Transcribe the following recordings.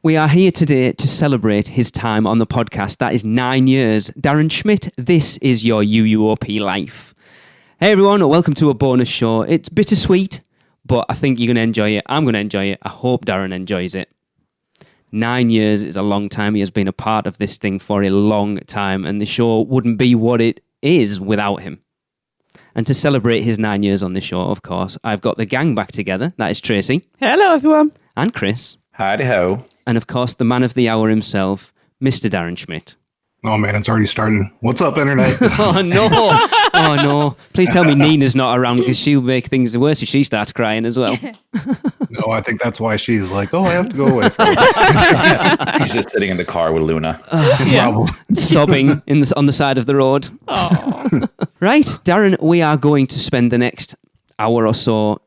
We are here today to celebrate his time on the podcast. That is 9 years. Darren Schmidt, this is your UUOP life. Hey everyone, welcome to a bonus show. It's bittersweet, but I think you're going to enjoy it. I'm going to enjoy it. I hope Darren enjoys it. 9 years is a long time. He has been a part of this thing for a long time, and the show wouldn't be what it is without him. And to celebrate his 9 years on the show, of course, I've got the gang back together. That is Tracy. Hello, everyone. And Chris. Howdy-ho. And of course, the man of the hour himself, Mr. Darren Schmidt. Oh man, it's already started. What's up, Internet? Oh no. Oh no. Please tell me Nina's not around because she'll make things worse if she starts crying as well. No, I think that's why she's like, oh, I have to go away for it. He's just sitting in the car with Luna. Sobbing on the side of the road. Oh. Right, Darren, we are going to spend the next hour or so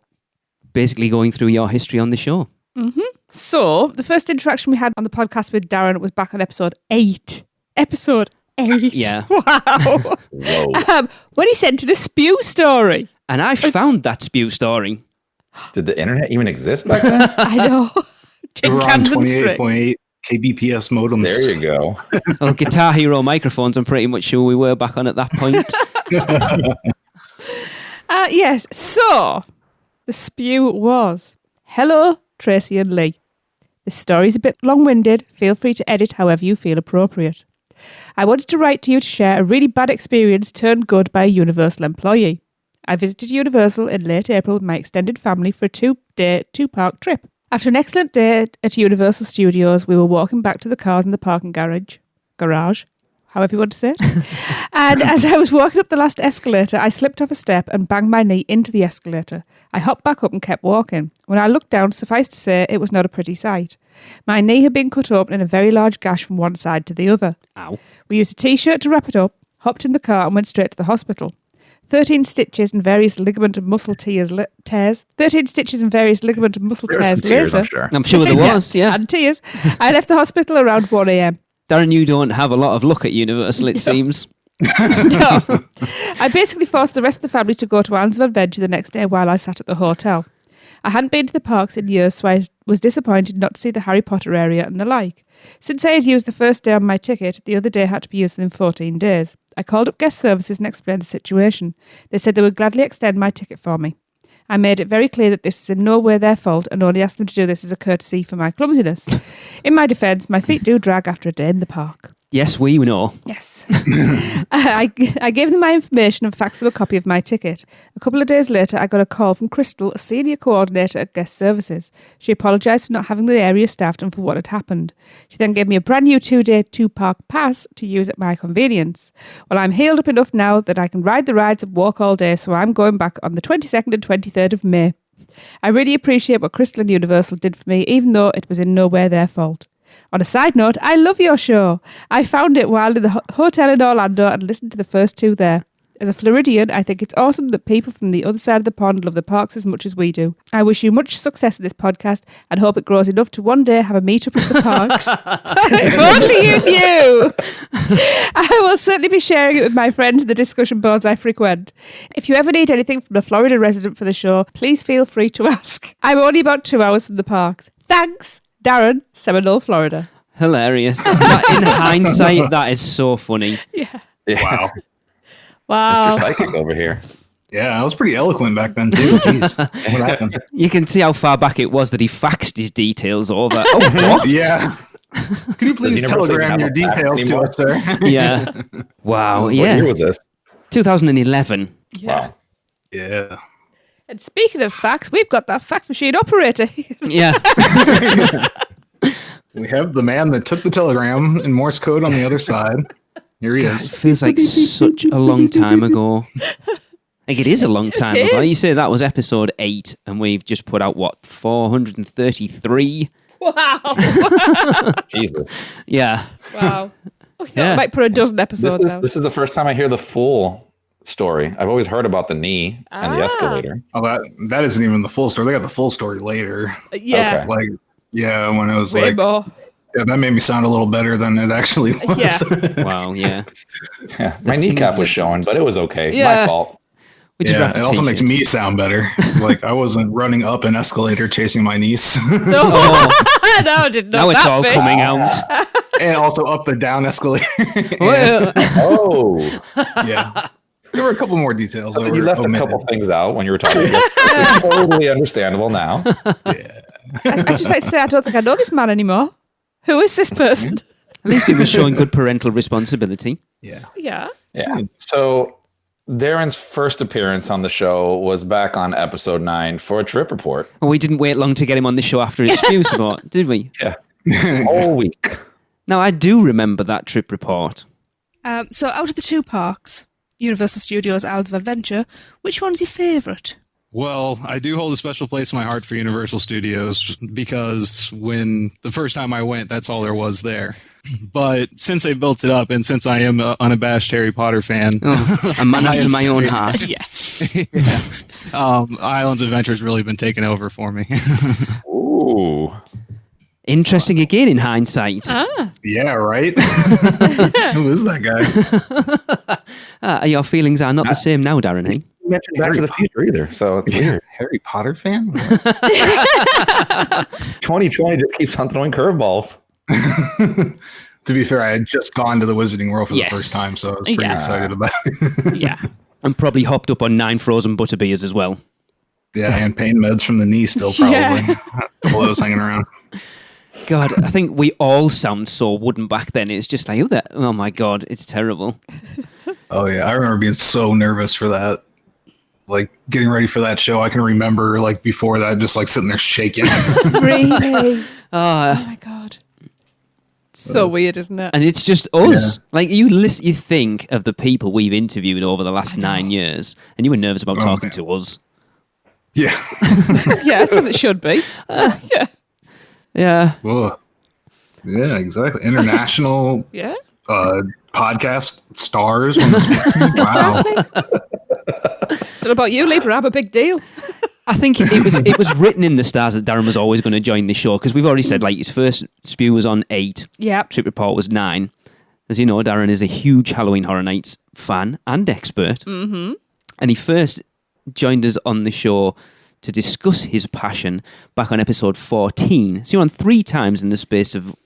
basically going through your history on the show. Mm-hmm. So, the first interaction we had on the podcast with Darren was back on episode 8. Episode 8. Yeah. Wow. Whoa. When he sent in a spew story. And I found that spew story. Did the internet even exist back then? I know. They were on 28.8 kbps modems. There you go. Well, Guitar Hero microphones, I'm pretty much sure we were back on at that point. Yes. So, the spew was, hello, Tracy and Lee. This story's a bit long-winded. Feel free to edit however you feel appropriate. I wanted to write to you to share a really bad experience turned good by a Universal employee. I visited Universal in late April with my extended family for a 2-day, 2-park trip. After an excellent day at Universal Studios, we were walking back to the cars in the parking garage, however you want to say it. And as I was walking up the last escalator, I slipped off a step and banged my knee into the escalator. I hopped back up and kept walking. When I looked down, suffice to say, it was not a pretty sight. My knee had been cut open in a very large gash from one side to the other. Ow. We used a t-shirt to wrap it up, hopped in the car and went straight to the hospital. 13 stitches and various ligament and muscle tears. 13 stitches and various ligament and muscle tears Tears, later. I'm sure. I'm sure there was, yeah. And tears. I left the hospital around 1 a.m. Darren, you don't have a lot of luck at Universal, it seems. No. I basically forced the rest of the family to go to Islands of Adventure the next day while I sat at the hotel. I hadn't been to the parks in years, so I was disappointed not to see the Harry Potter area and the like. Since I had used the first day on my ticket, the other day had to be used within 14 days. I called up guest services and explained the situation. They said they would gladly extend my ticket for me. I made it very clear that this was in no way their fault and only asked them to do this as a courtesy for my clumsiness. In my defence, my feet do drag after a day in the park. Yes, we know. Yes. I gave them my information and faxed them a copy of my ticket. A couple of days later, I got a call from Crystal, a senior coordinator at guest services. She apologised for not having the area staffed and for what had happened. She then gave me a brand new 2-day 2-park pass to use at my convenience. Well, I'm healed up enough now that I can ride the rides and walk all day, so I'm going back on the 22nd and 23rd of May. I really appreciate what Crystal and Universal did for me, even though it was in no way their fault. On a side note, I love your show. I found it while in the hotel in Orlando and listened to the first 2 there. As a Floridian, I think it's awesome that people from the other side of the pond love the parks as much as we do. I wish you much success in this podcast and hope it grows enough to one day have a meet-up at the parks. If only you knew! I will certainly be sharing it with my friends in the discussion boards I frequent. If you ever need anything from a Florida resident for the show, please feel free to ask. I'm only about 2 hours from the parks. Thanks! Darren, Seminole, Florida. Hilarious. In hindsight, that is so funny. Yeah. Wow. Wow. Mr. Psychic over here. Yeah, I was pretty eloquent back then, too. Jeez. What happened? You can see how far back it was that he faxed his details over. Oh, what? Yeah. Could you please telegram your details to us, sir? Yeah. Wow. What Yeah. year was this? 2011. Yeah. Wow. Yeah. And speaking of fax, we've got that fax machine operator. Yeah. We have the man that took the telegram in Morse code on the other side. Here he It is. feels like such a long time ago. Like it is a long time ago. is. You say that was episode 8 and we've just put out, what, 433? Wow. Jesus. Yeah. Wow. I thought Yeah. I might put a dozen episodes out. This is the first time I hear the full story. I've always heard about the knee and the escalator. Oh, that isn't even the full story. They got the full story later. Yeah. Okay. Like, yeah, when it was Way like, more. yeah, that made me sound a little better than it actually was. Yeah. Wow, yeah. Yeah, my kneecap was showing, but it was okay. Yeah. My fault. We just Yeah, wrapped it a also t-shirt. makes me sound better. Like I wasn't running up an escalator chasing my niece. No. Oh, I didn't know Now it's that all bit. coming out. And also up the down escalator. Well, Oh, Yeah. There were a couple more details. that you were left a omitted. couple things out when you were talking. It's totally understandable now. Yeah. I just like to say, I don't think I know this man anymore. Who is this person? at least he was showing good parental responsibility. Yeah. Yeah. Yeah. So Darren's first appearance on the show was back on episode 9 for a trip report. And we didn't wait long to get him on the show after his spew sport, did we? Yeah. All week. Now, I do remember that trip report. So out of the two parks, Universal Studios, Islands of Adventure, which one's your favourite? Well, I do hold a special place in my heart for Universal Studios because when the first time I went, that's all there was there. But since they built it up and since I am an unabashed Harry Potter fan, A man after my own heart. Yes. Islands of Adventure has really been taken over for me. Ooh. Interesting again in hindsight. Yeah, right? Who is that guy? Your feelings are not the same now, Darren, eh? You mentioned Back to the Future either, so it's weird. Harry Potter fan? 2020 just keeps on throwing curveballs. To be fair, I had just gone to the Wizarding World for Yes. the first time, so I was pretty Yeah. excited about it. Yeah. And probably hopped up on 9 frozen butterbeers as well. Yeah, and pain meds from the knee still probably. Yeah. A couple of those hanging around. God, I think we all sound so wooden back then. It's just like, oh my God, it's terrible. Oh yeah, I remember being so nervous for that. Like getting ready for that show, I can remember like before that, just like sitting there shaking. Really? Ah, Oh my God. So weird, isn't it? and it's just us. Like you think of the people we've interviewed over the last 9 years, and you were nervous about talking man. to us. Yeah. Yeah, it's as it should be. Yeah. Yeah. Ugh. Yeah, exactly. International Yeah. podcast stars. Wow. Exactly. Don't know about you, Libra. I'm a big deal. I think it was written in the stars that Darren was always going to join the show because we've already said like his first spew was on 8, Yeah. trip report was 9. As you know, Darren is a huge Halloween Horror Nights fan and expert. Mm-hmm. And he first joined us on the show to discuss his passion back on episode 14. So you're on 3 times in the space of,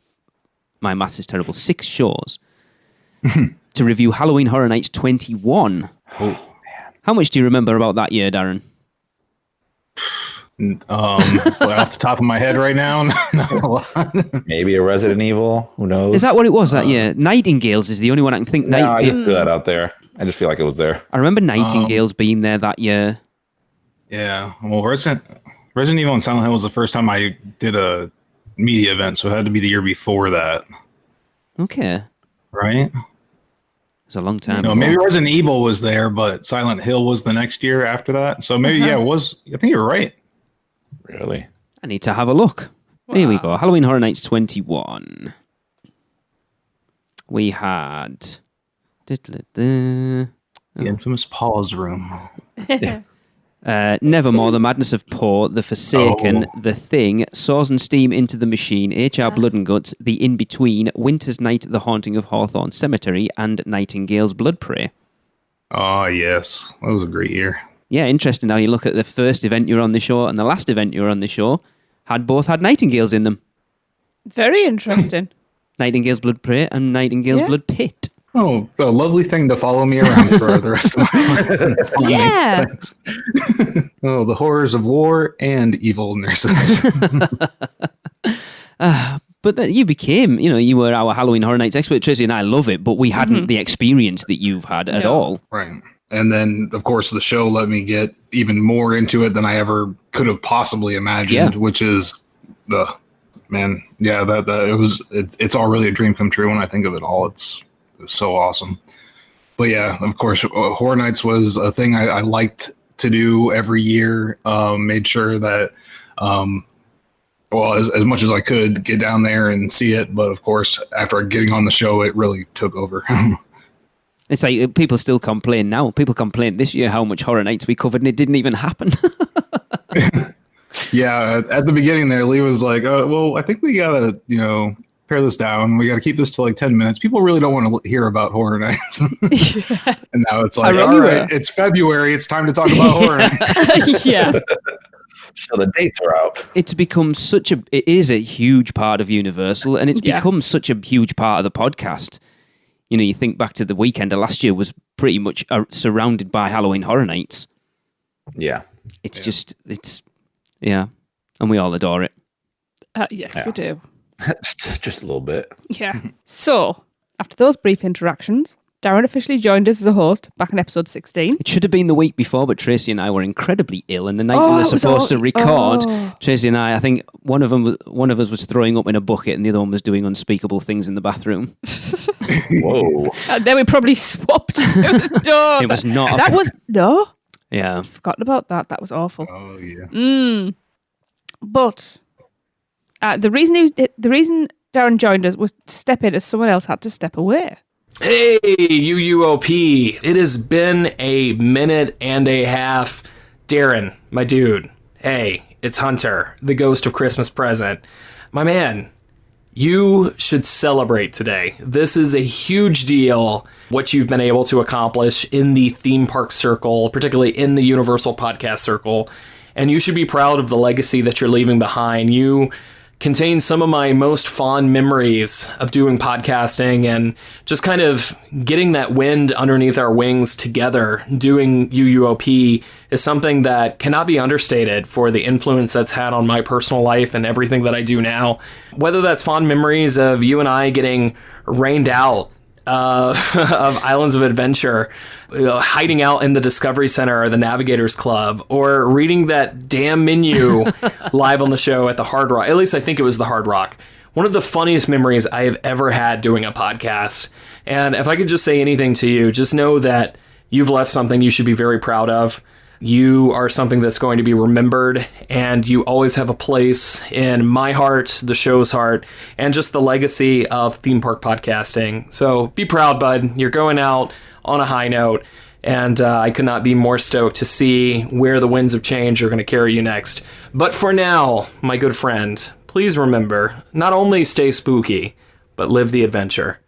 my maths is terrible, 6 shows to review Halloween Horror Nights 21. Oh, man. How much do you remember about that year, Darren? Off the top of my head right now, not a lot. Maybe a Resident Evil. Who knows? Is that what it was that year? Nightingales is the only one I can think. No, I just threw that out there. I just feel like it was there. I remember Nightingales being there that year. Yeah. Well, Resident Evil and Silent Hill was the first time I did a media event, so it had to be the year before that, Okay. right? It's a long time. No, maybe Resident Evil was there, but Silent Hill was the next year after that. So maybe, yeah, it was. I think you're right. Really? I need to have a look. Here we go. Halloween Horror Nights 21. We had... The infamous pause room. Nevermore, The Madness of Poe, The Forsaken, The Thing, Saws and Steam Into the Machine, HR Blood and Guts, The In-Between, Winter's Night, The Haunting of Hawthorne Cemetery, and Nightingale's Blood Prey. Oh, yes. That was a great year. Yeah, interesting how you look at the first event you were on the show and the last event you were on the show, both had Nightingales in them. Very interesting. Nightingale's Blood Prey and Nightingale's Yeah. Blood Pit. Oh, a lovely thing to follow me around for the rest of my life. Yeah. Thanks. Oh, the horrors of war and evil nurses. But then you became, you were our Halloween Horror Nights expert. Tracy and I love it, but we hadn't the experience that you've had at No. all. Right. And then, of course, the show let me get even more into it than I ever could have possibly imagined, Yeah. which is it's all really a dream come true when I think of it all. It's so awesome. But yeah, of course, Horror Nights was a thing I liked to do every year. Made sure that, as much as I could get down there and see it. But of course, after getting on the show, it really took over. It's like people still complain now. People complain this year how much Horror Nights we covered and it didn't even happen. Yeah, at the beginning there, Lee was like, I think we got to, pare this down. We got to keep this to like 10 minutes. People really don't want to hear about Horror Nights. And now it's like, all right, it's February. It's time to talk about Horror Nights. Yeah. So the dates are out. It's become it is a huge part of Universal, and it's become such a huge part of the podcast. You know, you think back to the weekend of last year was pretty much surrounded by Halloween Horror Nights. Yeah. It's and we all adore it. Yes, we do. Just a little bit. Yeah. So, after those brief interactions, Darren officially joined us as a host back in episode 16. It should have been the week before, but Tracy and I were incredibly ill, and the night we were supposed to record, Tracy and I think one of us was throwing up in a bucket, and the other one was doing unspeakable things in the bathroom. Whoa! And then we probably swapped. No, It was not. That was no. Yeah, Forgotten about that. That was awful. Oh yeah. But the reason Darren joined us was to step in as someone else had to step away. Hey, UUOP. It has been a minute and a half. Darren, my dude. Hey, it's Hunter, the ghost of Christmas present. My man, you should celebrate today. This is a huge deal, what you've been able to accomplish in the theme park circle, particularly in the Universal podcast circle. And you should be proud of the legacy that you're leaving behind. You contains some of my most fond memories of doing podcasting and just kind of getting that wind underneath our wings together. Doing UUOP is something that cannot be understated for the influence that's had on my personal life and everything that I do now. Whether that's fond memories of you and I getting rained out of Islands of Adventure, hiding out in the Discovery Center or the Navigators Club, or reading that damn menu live on the show at the Hard Rock. At least I think it was the Hard Rock. One of the funniest memories I have ever had doing a podcast. And if I could just say anything to you, just know that you've left something you should be very proud of. You are something that's going to be remembered, and you always have a place in my heart, the show's heart, and just the legacy of theme park podcasting. So be proud, bud. You're going out on a high note, and I could not be more stoked to see where the winds of change are going to carry you next. But for now, my good friend, please remember, not only stay spooky, but live the adventure.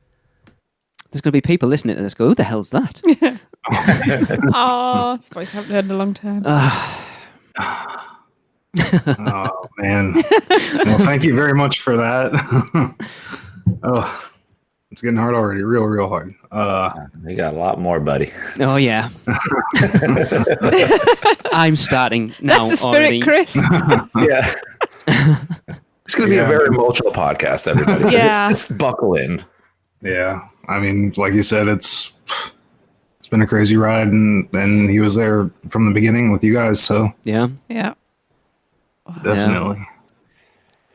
there's going to be people listening to this go, who the hell's that? Oh, it's a voice I haven't heard in a long time. Oh man. Well, thank you very much for that. Oh, it's getting hard already. Real hard. We got a lot more, buddy. Oh, yeah. I'm starting now That's the spirit, already. Chris. Yeah. It's going to be a very emotional podcast, everybody. So Yeah. just buckle in. Yeah. I mean, like you said, it's been a crazy ride, and he was there from the beginning with you guys, so Yeah. Yeah. definitely.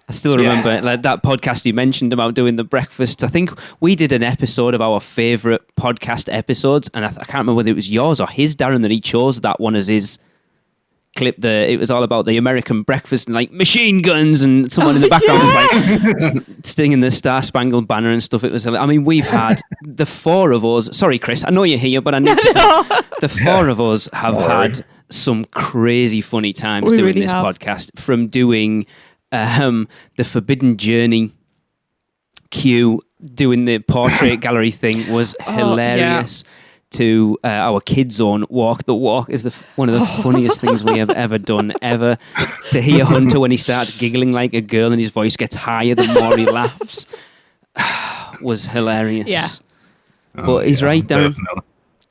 I still remember like that podcast you mentioned about doing the breakfast. I think we did an episode of our favourite podcast episodes, and I can't remember whether it was yours or his, Darren, that he chose that one as his clip. It was all about the American breakfast and like machine guns, and someone in the background was like singing the Star Spangled Banner and stuff. It was, I mean, we've had the four of us. Sorry, Chris, I know you're here, but I need to tell, the four of us have had some crazy funny times We doing really this have. podcast, from doing the Forbidden Journey queue, doing the portrait gallery thing was hilarious. To our kids' own Walk the Walk is one of the funniest things we have ever done, ever. To hear Hunter when he starts giggling like a girl and his voice gets higher the more he laughs was hilarious. Yeah. But he's right, Darren. Definitely.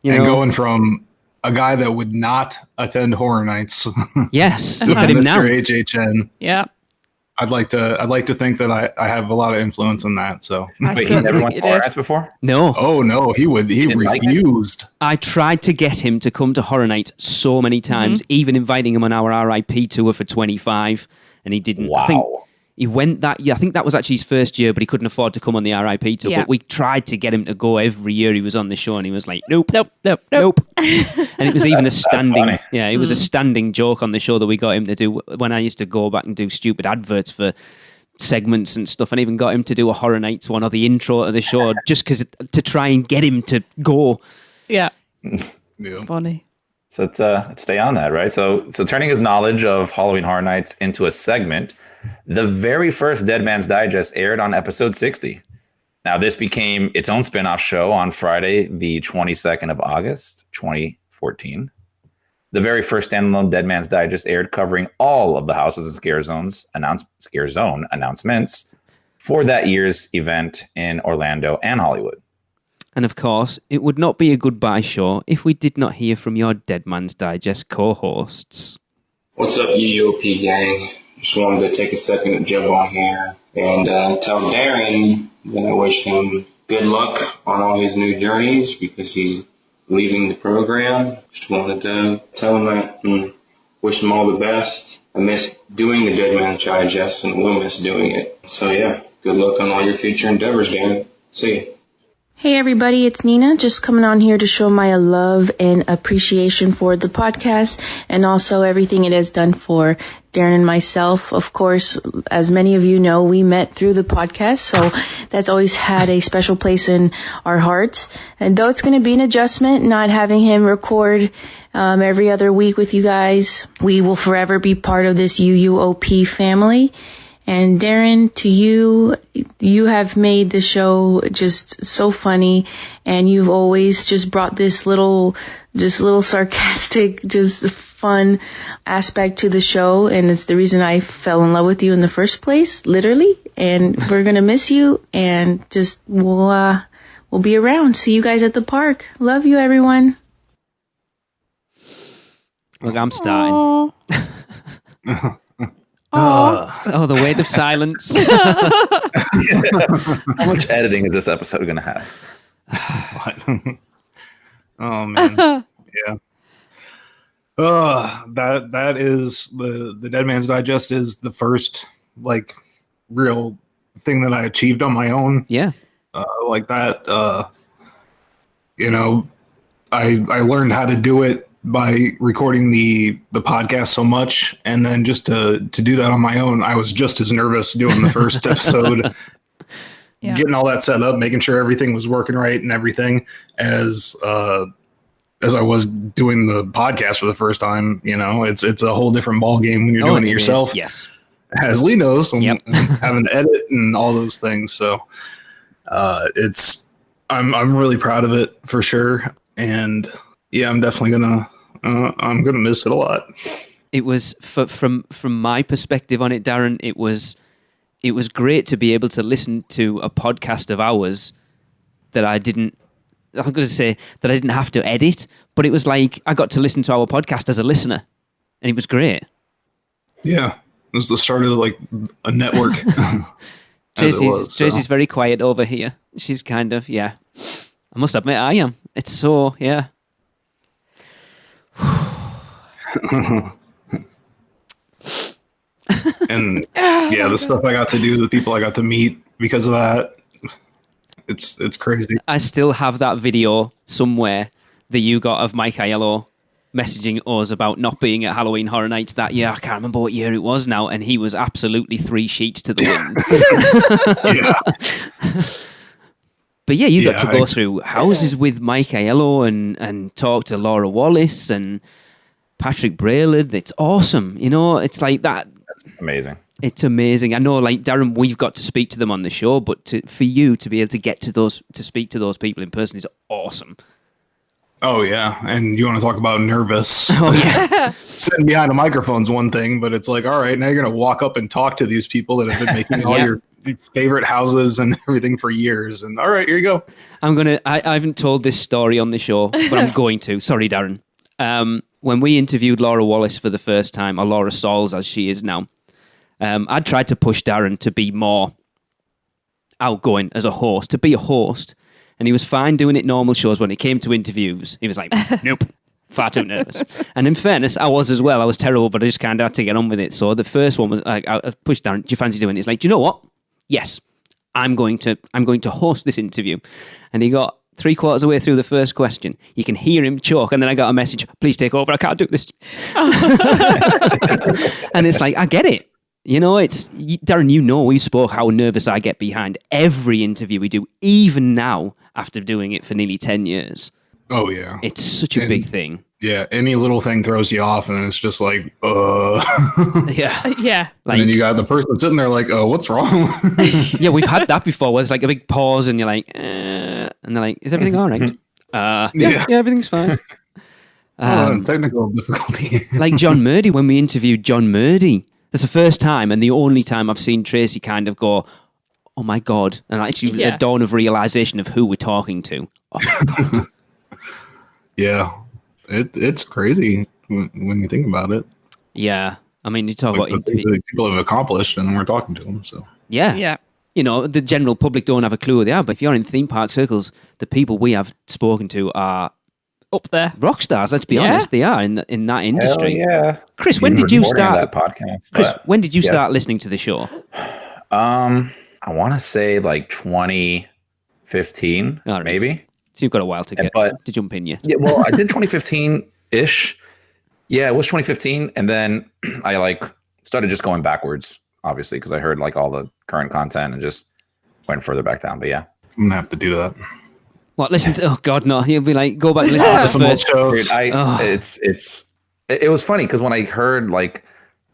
You And know, going from a guy that would not attend Horror Nights yes, to look at him now. Mr. HHN, Yeah. I'd like to think that I have a lot of influence in that. So, I Wait, he certainly never think went you to Horror did. Nights before? No, oh no, he didn't like it? refused. I tried to get him to come to Horror Nights so many times, even inviting him on our RIP tour for 25, and he didn't. I think Wow. he went that year. I think that was actually his first year, but he couldn't afford to come on the RIP tour. Yeah. But we tried to get him to go every year he was on the show, and he was like, nope. Nope. Nope. And it was even a standing, funny. it was a standing joke on the show that we got him to do when I used to go back and do stupid adverts for segments and stuff, and even got him to do a Horror Nights one or the intro to the show just because to try and get him to go. Yeah. Yeah. Funny. So let's stay on that, right? So turning his knowledge of Halloween Horror Nights into a segment, the very first Dead Man's Digest aired on episode 60. Now, this became its own spin-off show on Friday, the 22nd of August, 2014. The very first standalone Dead Man's Digest aired, covering all of the Houses and Scare Zone announcements for that year's event in Orlando and Hollywood. And of course, it would not be a goodbye show if we did not hear from your Dead Man's Digest co-hosts. What's up, UUOP gang? Just wanted to take a second to jump on here and tell Darren that I wish him good luck on all his new journeys because he's leaving the program. Just wanted to tell him that and wish him all the best. I miss doing the Dead Man's Digest and will miss doing it. So yeah, good luck on all your future endeavors, Darren. See you. Hey everybody, it's Nina, just coming on here to show my love and appreciation for the podcast and also everything it has done for Darren and myself. Of course, as many of you know, we met through the podcast, so that's always had a special place in our hearts. And though it's going to be an adjustment, not having him record every other week with you guys, we will forever be part of this UUOP family. And Darren, to you, you have made the show just so funny, and you've always just brought this little sarcastic, just fun aspect to the show, and it's the reason I fell in love with you in the first place, literally. And we're gonna miss you, and just we'll be around. See you guys at the park. Love you, everyone. Look, I'm starting. Oh, the weight of silence. How much editing is this episode going to have? Oh man, yeah. That is the Dead Man's Digest is the first like real thing that I achieved on my own. Yeah, like that. You know, I learned how to do it by recording the podcast so much, and then just to do that on my own, I was just as nervous doing the first episode, getting all that set up, making sure everything was working right and everything as I was doing the podcast for the first time. You know, it's a whole different ball game when you're doing it yourself. Is, yes, as Lee knows, having to edit and all those things. So I'm really proud of it for sure, and yeah, I'm definitely gonna miss it a lot. It was from my perspective on it, Darren. It was great to be able to listen to a podcast of ours that I'm going to say that I didn't have to edit, but it was like I got to listen to our podcast as a listener, and it was great. Yeah, it was the start of like a network. Tracy's very quiet over here. She's kind of I must admit I am. It's so and the stuff I got to do, the people I got to meet because of that, it's crazy. I still have that video somewhere that you got of Mike Aiello messaging us about not being at Halloween Horror Nights that year. I can't remember what year it was now, and he was absolutely 3 sheets to the wind. But yeah, you got to go through houses with Mike Aiello and talk to Laura Wallace and Patrick Braylard. It's awesome. You know, it's like that. That's amazing. It's amazing. I know, like Darren, we've got to speak to them on the show, but for you to be able to get to speak to those people in person is awesome. Oh yeah, and you want to talk about nervous? Oh yeah, sitting behind a microphone's one thing, but it's like, all right, now you're gonna walk up and talk to these people that have been making all your favorite houses and everything for years. And all right, here you go. I haven't told this story on the show, but I'm going to. Sorry, Darren. When we interviewed Laura Wallace for the first time, or Laura Sauls as she is now, I tried to push Darren to be more outgoing as a host, to be a host. And he was fine doing it normal shows. When it came to interviews, he was like, nope, far too nervous. And in fairness, I was as well. I was terrible, but I just kind of had to get on with it. So the first one was like, I pushed Darren, do you fancy doing it? He's like, do you know what? Yes, I'm going to host this interview. And he got 3/4 of the way through the first question. You can hear him choke. And then I got a message, please take over. I can't do this. And it's like, I get it. You know, Darren, you know, we spoke how nervous I get behind every interview we do, even now after doing it for nearly 10 years. Oh, yeah. It's such a big thing. Yeah, any little thing throws you off, and it's just like, Yeah. Yeah. Like, and then you got the person sitting there like, what's wrong? Yeah, we've had that before, where it's like a big pause, and you're like, and they're like, is everything all right? Yeah, everything's fine. Technical difficulty. Like John Murdy, when we interviewed John Murdy, that's the first time and the only time I've seen Tracy kind of go, oh my God, and actually a dawn of realization of who we're talking to. Oh my God. Yeah, it's crazy when you think about it. Yeah, I mean, you talk Like about the things that people have accomplished, and we're talking to them. So yeah. You know, the general public don't have a clue who they are, but if you're in theme park circles, the people we have spoken to are up there. Rock stars, let's be honest. They are in that industry. Hell yeah. Chris, when did you start that podcast? Chris, when did you yes. start listening to the show? I want to say like 2015, maybe. So you've got a while to get to jump in, yeah. Yeah, well, I did 2015-ish. Yeah, it was 2015, and then I like started just going backwards, obviously, because I heard like all the current content and just went further back down. But yeah, I'm gonna have to do that. What? Listen to? Oh God, no! You'll be like, go back and listen to the first shows. Dude, it was funny because when I heard like,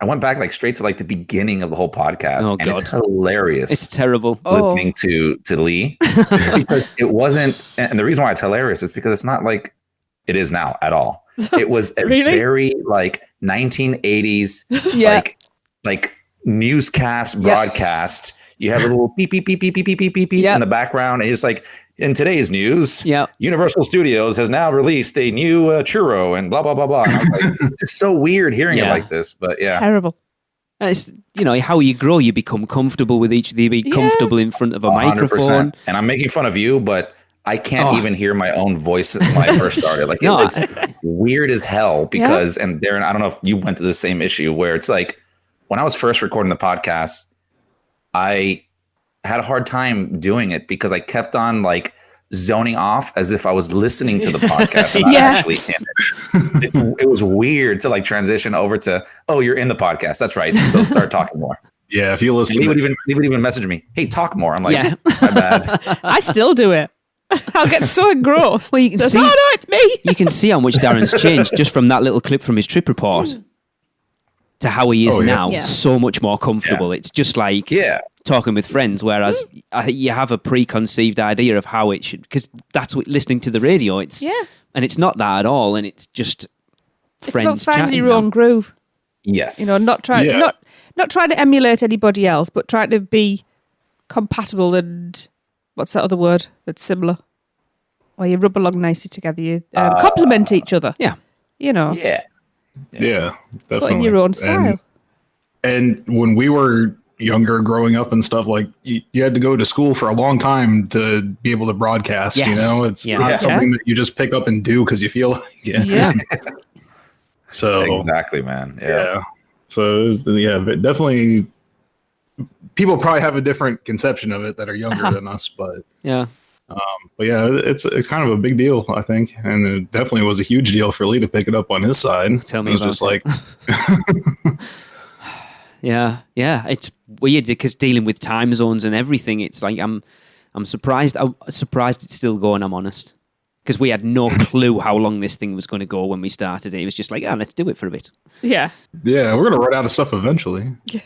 I went back like straight to like the beginning of the whole podcast. Oh and God, it's hilarious. It's terrible listening to Lee because it wasn't, and the reason why it's hilarious is because it's not like it is now at all. It was a very like 1980s, like newscast broadcast. You have a little beep beep beep beep beep beep beep beep in the background, and it's like in today's news, Universal Studios has now released a new churro and blah blah blah blah. And I was like, it's just so weird hearing it like this, but yeah, it's terrible. It's, you know, how you grow, you become comfortable with each of you, be comfortable in front of a 100%. Microphone. And I'm making fun of you, but I can't even hear my own voice when I first started. Like it's weird as hell because, and Darren, I don't know if you went through the same issue where it's like when I was first recording the podcast, I had a hard time doing it because I kept on like zoning off as if I was listening to the podcast and not actually in it. It was weird to like transition over to, oh, you're in the podcast. That's right. So start talking more. Yeah, if you listen, he would even message me, hey, talk more. I'm like, my bad. I still do it. I'll get so engrossed. Well, you can see, oh no, it's me. You can see how much Darren's changed just from that little clip from his trip report to how he is now. Yeah. So much more comfortable. It's just like talking with friends, whereas you have a preconceived idea of how it should, because that's what listening to the radio. It's and it's not that at all, and it's just friends. It's about finding your own groove. Yes, you know, not trying to emulate anybody else, but trying to be compatible and. What's that other word that's similar? Well, you rub along nicely together. You complement each other. Yeah. You know. Yeah, definitely. But in your own style. And when we were younger growing up and stuff, like you had to go to school for a long time to be able to broadcast. You know, it's not something that you just pick up and do because you feel like it. Yeah. So exactly, man. Yeah. So but definitely. People probably have a different conception of it that are younger than us, but it's kind of a big deal, I think, and it definitely was a huge deal for Lee to pick it up on his side. Tell me it was about just like, it's weird because dealing with time zones and everything, it's like I'm surprised. I'm surprised it's still going. I'm honest, because we had no clue how long this thing was going to go when we started it. It was just like, let's do it for a bit. Yeah, we're gonna run out of stuff eventually. Yeah.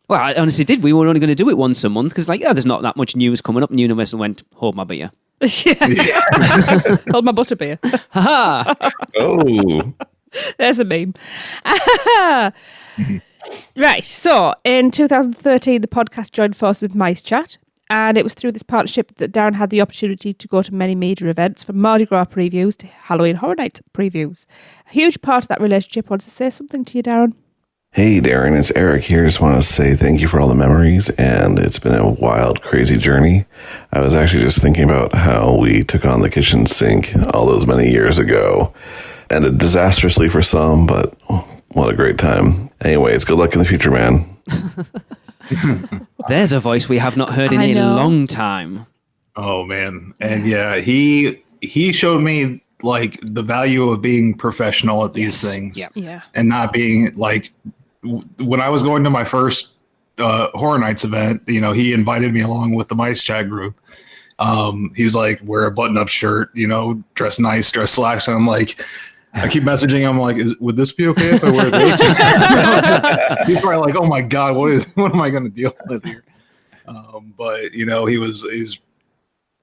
Well, I honestly did. We were only going to do it once a month because, there's not that much news coming up. And Universal went, hold my beer. Hold my butter beer. Ha Oh. There's a meme. Right. So, in 2013, the podcast joined forces with Mice Chat. And it was through this partnership that Darren had the opportunity to go to many major events, from Mardi Gras previews to Halloween Horror Nights previews. A huge part of that relationship. Wants to say something to you, Darren? Hey Darren, it's Eric here. Just want to say thank you for all the memories, and it's been a wild, crazy journey. I was actually just thinking about how we took on the kitchen sink all those many years ago. Ended disastrously for some, but what a great time. Anyways, good luck in the future, man. There's a voice we have not heard in a long time. Oh man. And he showed me like the value of being professional at these things. Yeah. And not being like, when I was going to my first Horror Nights event, he invited me along with the Mice Chat group. He's like, wear a button-up shirt, dress nice, dress slacks. And I'm like, I keep messaging him like, would this be okay if I wear this? He's probably like, oh my God, what am I going to deal with here? But he's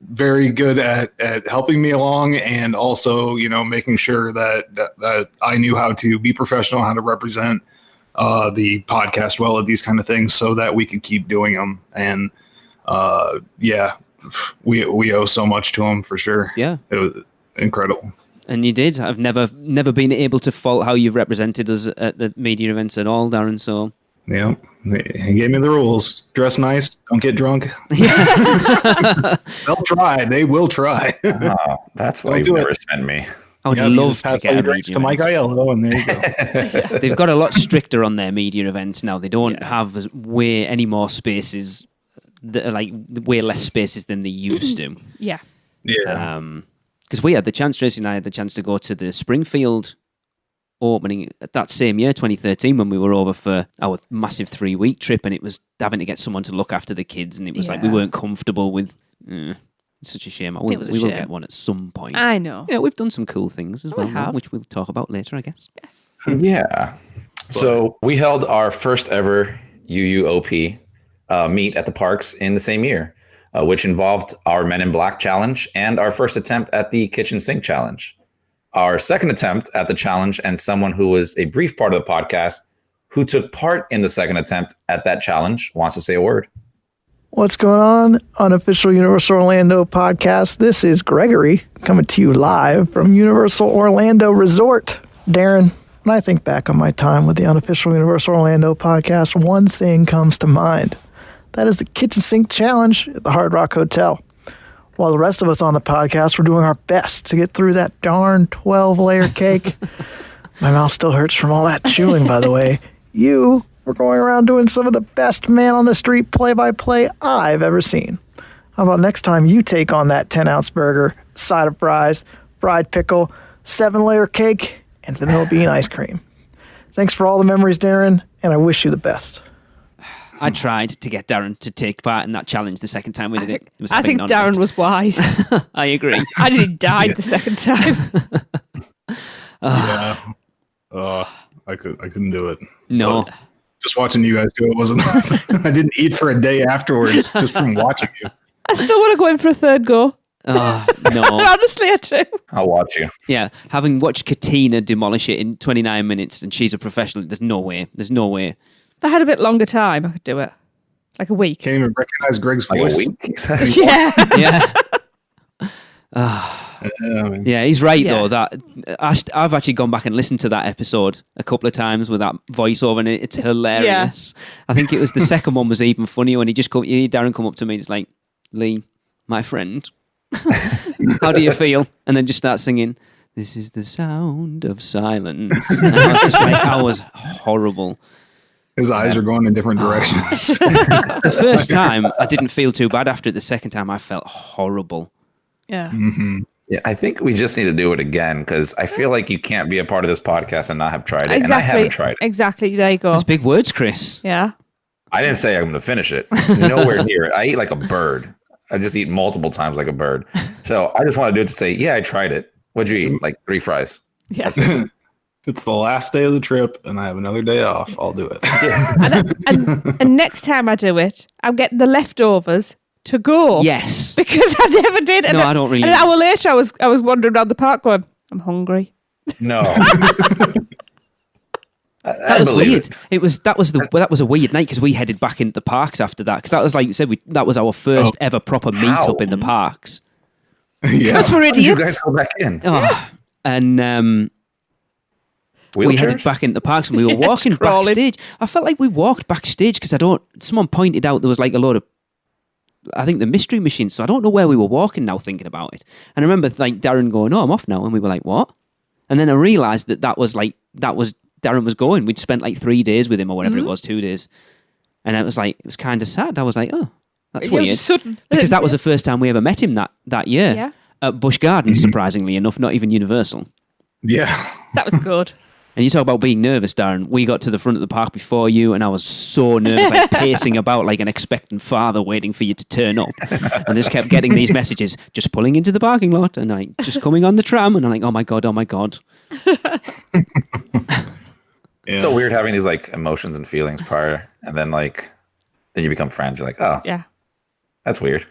very good at helping me along, and also, making sure that I knew how to be professional, how to represent the podcast well at these kind of things, so that we could keep doing them. And we owe so much to him for sure. Yeah, it was incredible. And you did. I've never been able to fault how you've represented us at the media events at all, Darren. So yeah, he gave me the rules: dress nice, don't get drunk. They'll try. They will try. Oh, that's why you never send me. I would love to get a drinks media to Mike event. Aiello, and there you go. They've got a lot stricter on their media events now. They don't have way any more spaces, way less spaces than they used to. Yeah. Because we had the chance, Tracy and I had the chance to go to the Springfield opening that same year, 2013, when we were over for our massive 3-week trip, and it was having to get someone to look after the kids, and it was like we weren't comfortable with. It's such a shame. We will get one at some point. I know. Yeah, we've done some cool things as well, which we'll talk about later, I guess. Yes. Yeah. So we held our first ever UUOP meet at the parks in the same year, which involved our Men in Black challenge and our first attempt at the kitchen sink challenge. Our second attempt at the challenge, and someone who was a brief part of the podcast who took part in the second attempt at that challenge wants to say a word. What's going on, unofficial Universal Orlando podcast? This is Gregory coming to you live from Universal Orlando Resort. Darren, when I think back on my time with the unofficial Universal Orlando podcast, one thing comes to mind. That is the kitchen sink challenge at the Hard Rock Hotel. While the rest of us on the podcast were doing our best to get through that darn 12-layer cake. My mouth still hurts from all that chewing, by the way. You were going around doing some of the best man-on-the-street play-by-play I've ever seen. How about next time you take on that 10-ounce burger, side of fries, fried pickle, 7-layer cake, and vanilla bean ice cream. Thanks for all the memories, Darren, and I wish you the best. I tried to get Darren to take part in that challenge the second time we did it. I think Darren was wise. I agree. I nearly died the second time. Yeah. I couldn't do it. No. But just watching you guys do it wasn't. I didn't eat for a day afterwards just from watching you. I still want to go in for a third go. Oh, no. Honestly, I do. I'll watch you. Yeah, having watched Katina demolish it in 29 minutes and she's a professional, there's no way. If I had a bit longer time, I could do it. Like a week. Can't even recognize Greg's Like voice. a week? Yeah. Yeah, he's right though. That I've actually gone back and listened to that episode a couple of times with that voiceover, and it's hilarious. I think it was the second one was even funnier when Darren come up to me, and it's like, Lee, my friend, how do you feel? And then just start singing, "This is the sound of silence." And I was just like, I was horrible. His eyes are going in different directions. The first time I didn't feel too bad. After it, the second time I felt horrible. Yeah. Mm-hmm. Yeah, I think we just need to do it again, because I feel like you can't be a part of this podcast and not have tried it. And I haven't tried it. Exactly. There you go. That's big words, Chris. Yeah. I didn't say I'm going to finish it. Nowhere near it. I eat like a bird. I just eat multiple times like a bird. So I just want to do it to say, yeah, I tried it. What'd you eat? Like 3 fries. Yeah. It's the last day of the trip and I have another day off. I'll do it. and next time I do it, I'll get the leftovers to go. Yes. Because I never did. No, I don't really. And an hour later, I was wandering around the park going, I'm hungry. No. That was weird. That was a weird night because we headed back into the parks after that, because that was like you said, that was our first ever proper meet up in the parks. Because we're idiots. Did you guys go back in? And we headed back into the parks and we were walking backstage. I felt like we walked backstage because someone pointed out there was like a load of, I think, the mystery machines. So I don't know where we were walking now thinking about it. And I remember like Darren going, "Oh, I'm off now." And we were like, "What?" And then I realised that was Darren was going. We'd spent like 3 days with him or whatever it was, 2 days. And it was kind of sad. I was like, "Oh, that's weird." Because that was the first time we ever met him that year at Busch Gardens, surprisingly enough, not even Universal. Yeah. That was good. And you talk about being nervous, Darren. We got to the front of the park before you, and I was so nervous, like pacing about like an expectant father waiting for you to turn up. And I just kept getting these messages, just pulling into the parking lot, and like just coming on the tram, and I'm like, oh my god. It's so weird having these like emotions and feelings prior, and then you become friends. You're like, oh, yeah, that's weird.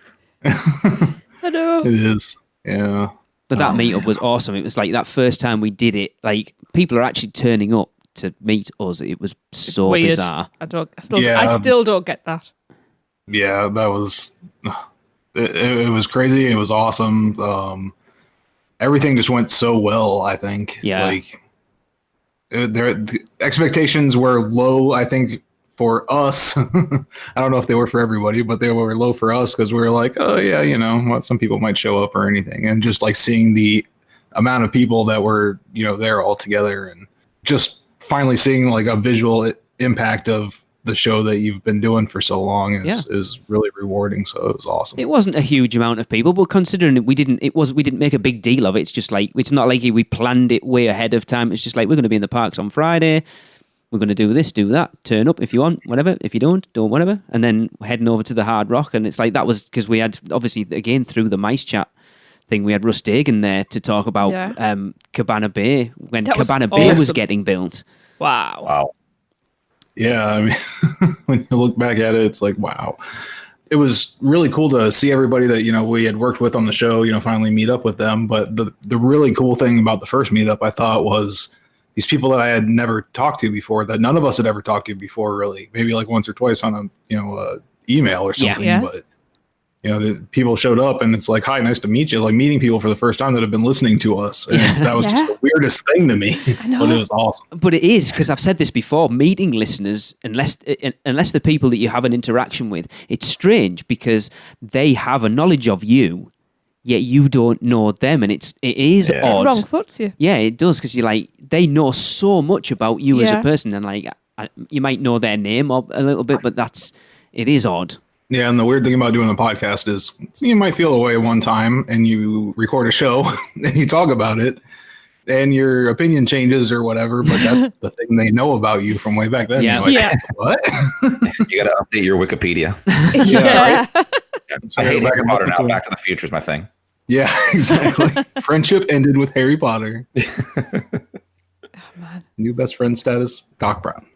No, know. It is. Yeah. But that meetup was awesome. It was like that first time we did it, like people are actually turning up to meet us. It was so Weird. bizarre. I still don't get that. Yeah, that was it was crazy. It was awesome. Everything just went so well, I think. Yeah. Like the expectations were low, I think, for us. I don't know if they were for everybody, but they were low for us because we were like, oh yeah, some people might show up or anything. And just like seeing the amount of people that were, there all together and just finally seeing like a visual impact of the show that you've been doing for so long is really rewarding. So it was awesome. It wasn't a huge amount of people, but considering we didn't make a big deal of it. It's just like, it's not like we planned it way ahead of time. It's just like, we're going to be in the parks on Friday. We're going to do this, do that, turn up if you want, whatever. If you don't whatever. And then heading over to the Hard Rock. And it's like, that was because we had, obviously, again, through the Mice Chat thing, we had Russ Dagan there to talk about Cabana Bay, when Cabana Bay was getting built. Wow. Yeah, I mean, when you look back at it, it's like, wow. It was really cool to see everybody that, we had worked with on the show, finally meet up with them. But the really cool thing about the first meetup, I thought, was these people that I had never talked to before, that none of us had ever talked to before, really. Maybe like once or twice on a email or something. Yeah. But the people showed up and it's like, hi, nice to meet you. Like meeting people for the first time that have been listening to us. And that was just the weirdest thing to me. I know. But it was awesome. But it is, because I've said this before, meeting listeners, unless the people that you have an interaction with, it's strange because they have a knowledge of you, yet you don't know them, and it is odd. Wrong foots you. Yeah, it does, because you're like, they know so much about you as a person, and like you might know their name a little bit, but it is odd. Yeah, and the weird thing about doing a podcast is you might feel away one time and you record a show and you talk about it and your opinion changes or whatever, but that's the thing they know about you from way back then. Yeah. You're like, what? You got to update your Wikipedia. Yeah. I hate Harry Potter now. Back to the Future is my thing. Yeah, exactly. Friendship ended with Harry Potter. Man. New best friend status, Doc Brown.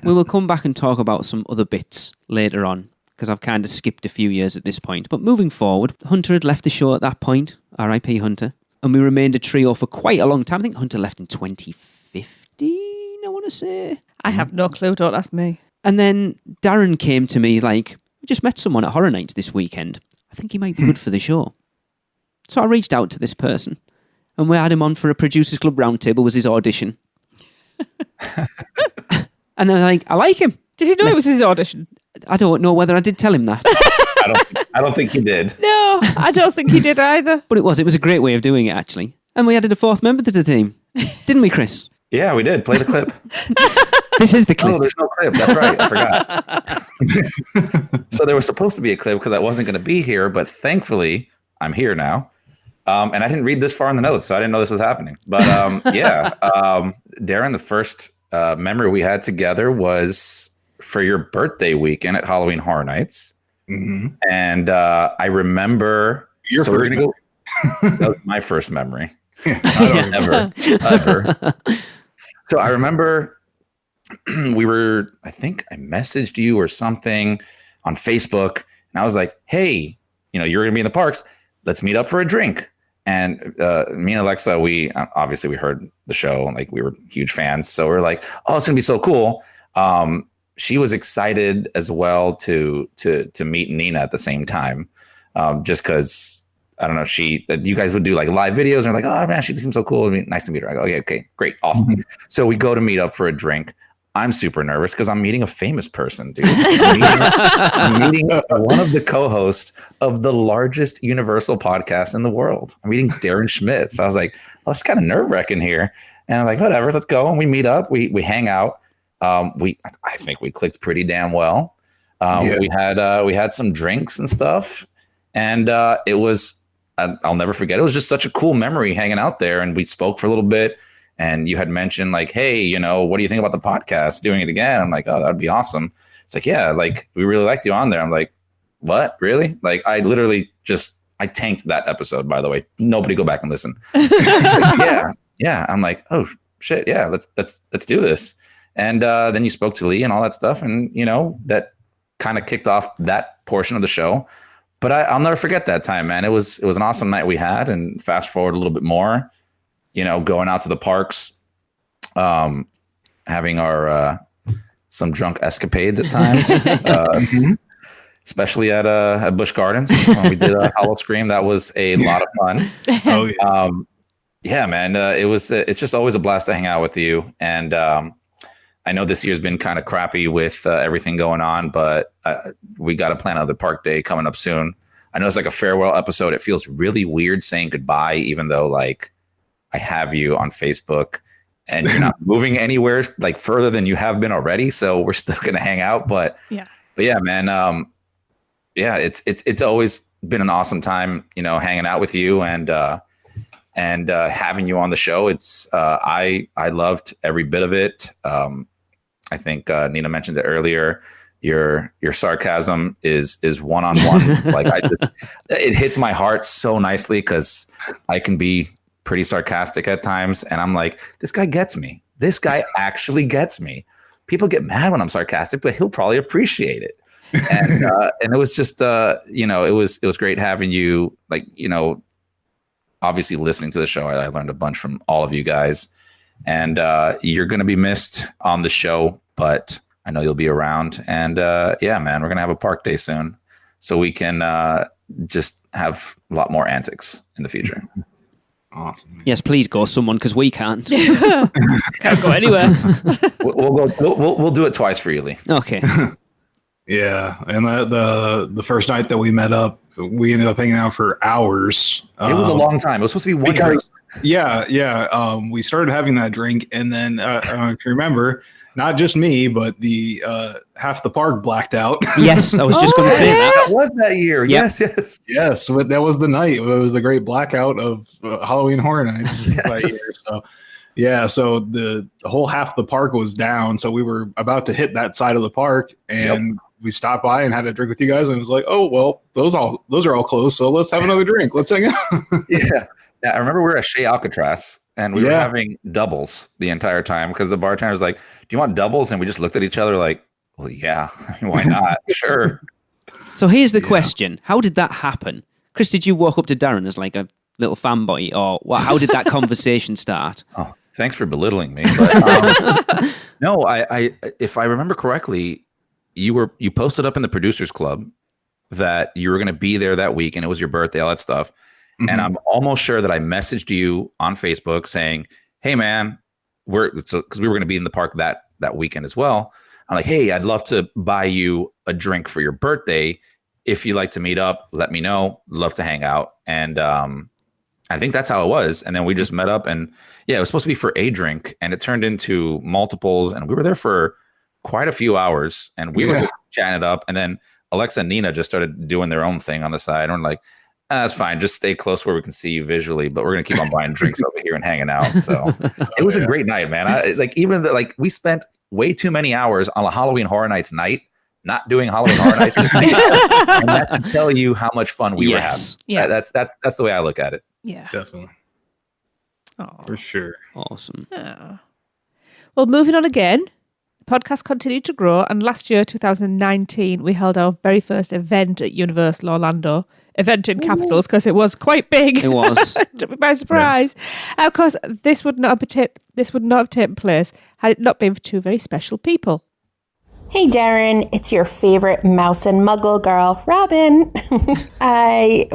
We will come back and talk about some other bits later on, because I've kind of skipped a few years at this point. But moving forward, Hunter had left the show at that point, R.I.P. Hunter, and we remained a trio for quite a long time. I think Hunter left in 2015, I want to say. I have no clue, don't ask me. And then Darren came to me like, we just met someone at Horror Nights this weekend. I think he might be good for the show. So I reached out to this person, and we had him on for a Producers Club Roundtable, was his audition. And they're like, I like him. Did he know it was his audition? I don't know whether I did tell him that. I don't think you did. No, I don't think he did either. But it was a great way of doing it, actually. And we added a fourth member to the team. Didn't we, Chris? Yeah, we did. Play the clip. This is the clip. Oh, there's no clip. That's right. I forgot. So there was supposed to be a clip because I wasn't going to be here, but thankfully I'm here now. And I didn't read this far in the notes, so I didn't know this was happening. But Darren, the first memory we had together was for your birthday weekend at Halloween Horror Nights. Mm-hmm. And I remember your first memory. That was my first memory. Ever. So I remember I think I messaged you or something on Facebook, and I was like, hey, you're going to be in the parks. Let's meet up for a drink. And me and Alexa, we heard the show, and like we were huge fans. So we're like, oh, it's going to be so cool. She was excited as well to meet Nina at the same time, just because, I don't know, you guys would do like live videos, and they're like, oh man, she seems so cool. I mean, nice to meet her. I go, okay, great, awesome. Mm-hmm. So we go to meet up for a drink. I'm super nervous because I'm meeting a famous person, dude. I'm meeting one of the co-hosts of the largest Universal podcast in the world. I'm meeting Darren Schmidt. So I was like, oh, it's kind of nerve-wracking here. And I'm like, whatever, let's go. And we meet up. We hang out. I think we clicked pretty damn well. We had some drinks and stuff. And it was, I'll never forget. It was just such a cool memory hanging out there. And we spoke for a little bit. And you had mentioned like, hey, what do you think about the podcast, doing it again? I'm like, oh, that'd be awesome. It's like, yeah, like we really liked you on there. I'm like, what? Really? Like I literally I tanked that episode, by the way. Nobody go back and listen. Yeah. I'm like, oh shit. Yeah, let's do this. And then you spoke to Lee and all that stuff. And, that kind of kicked off that portion of the show. But I'll never forget that time, man. It was an awesome night we had. And fast forward a little bit more, going out to the parks, having our some drunk escapades at times, especially at Busch Gardens when we did a Hollow Scream. That was a lot of fun. Oh yeah. Yeah, man. It's just always a blast to hang out with you. And I know this year's been kind of crappy with everything going on, but we got to plan another park day coming up soon. I know it's like a farewell episode. It feels really weird saying goodbye, even though like I have you on Facebook and you're not moving anywhere like further than you have been already. So we're still going to hang out. But yeah, man. It's always been an awesome time, hanging out with you and having you on the show. It's I loved every bit of it. I think Nina mentioned it earlier. Your sarcasm is one-on-one. Like it hits my heart so nicely because I can be pretty sarcastic at times, and I'm like, this guy gets me. This guy actually gets me. People get mad when I'm sarcastic, but he'll probably appreciate it. And and it was just it was great having you. Like obviously listening to the show, I learned a bunch from all of you guys, and you're going to be missed on the show, but I know you'll be around. And yeah, man, we're going to have a park day soon so we can just have a lot more antics in the future. Awesome. Man. Yes, please go someone because we can't. Can't go anywhere. We'll do it twice for you, Lee. Okay. Yeah, and the first night that we met up, we ended up hanging out for hours. It was a long time. It was supposed to be one drink. Yeah. We started having that drink, and then if you remember, not just me, but the half the park blacked out. Yes, I was just going to say that. That was that year. Yep. Yes. But that was the night. It was the great blackout of Halloween Horror Nights that year. So. Yeah, so the whole half the park was down, so we were about to hit that side of the park, and we stopped by and had a drink with you guys, and it was like, oh well, those are all closed, so let's have another drink. Let's hang out. Yeah, I remember we were at Chez Alcatraz, and we were having doubles the entire time because the bartender was like, "Do you want doubles?" And we just looked at each other like, "Well, yeah, why not? Sure." So here's the question: how did that happen, Chris? Did you walk up to Darren as like a little fanboy, or how did that conversation start? Oh. Thanks for belittling me. But, no, I if I remember correctly, you posted up in the Producers Club that you were going to be there that week, and it was your birthday, all that stuff. Mm-hmm. And I'm almost sure that I messaged you on Facebook saying, "Hey, man, because we were going to be in the park that weekend as well. I'm like, hey, I'd love to buy you a drink for your birthday. If you'd like to meet up, let me know. Love to hang out." And I think that's how it was. And then we just met up, and yeah, it was supposed to be for a drink, and it turned into multiples, and we were there for quite a few hours, and we were just chatting it up. And then Alexa and Nina just started doing their own thing on the side. And we're like, that's fine. Just stay close where we can see you visually, but we're going to keep on buying drinks over here and hanging out. So it was a great night, man. We spent way too many hours on a Halloween Horror Nights night, not doing Halloween Horror Nights. And that should tell you how much fun we were having. Yeah. That's the way I look at it. Yeah, definitely. Oh, for sure. Awesome. Yeah. Well, moving on again. The podcast continued to grow, and last year, 2019, we held our very first event at Universal Orlando. Event in capitals because it was quite big. It was. Took me by surprise. Yeah. Of course, this would not have taken place had it not been for two very special people. Hey Darren, it's your favorite mouse and muggle girl, Robin. I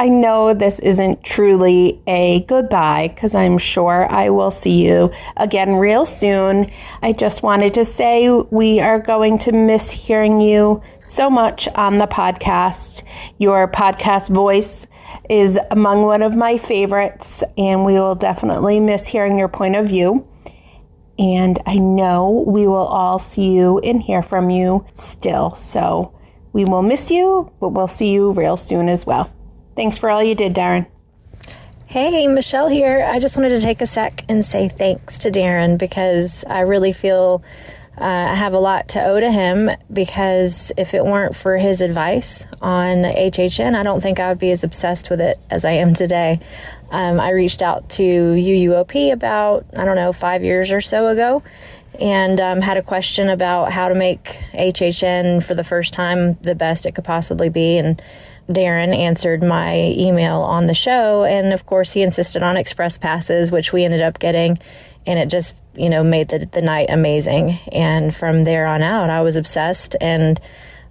know this isn't truly a goodbye because I'm sure I will see you again real soon. I just wanted to say we are going to miss hearing you so much on the podcast. Your podcast voice is among one of my favorites, and we will definitely miss hearing your point of view. And I know we will all see you and hear from you still. So we will miss you, but we'll see you real soon as well. Thanks for all you did, Darren. Hey, Michelle here. I just wanted to take a sec and say thanks to Darren because I really feel I have a lot to owe to him, because if it weren't for his advice on HHN, I don't think I would be as obsessed with it as I am today. I reached out to UUOP about, 5 years or so ago, and had a question about how to make HHN for the first time the best it could possibly be. And Darren answered my email on the show. And of course, he insisted on express passes, which we ended up getting. And it just, made the night amazing. And from there on out, I was obsessed and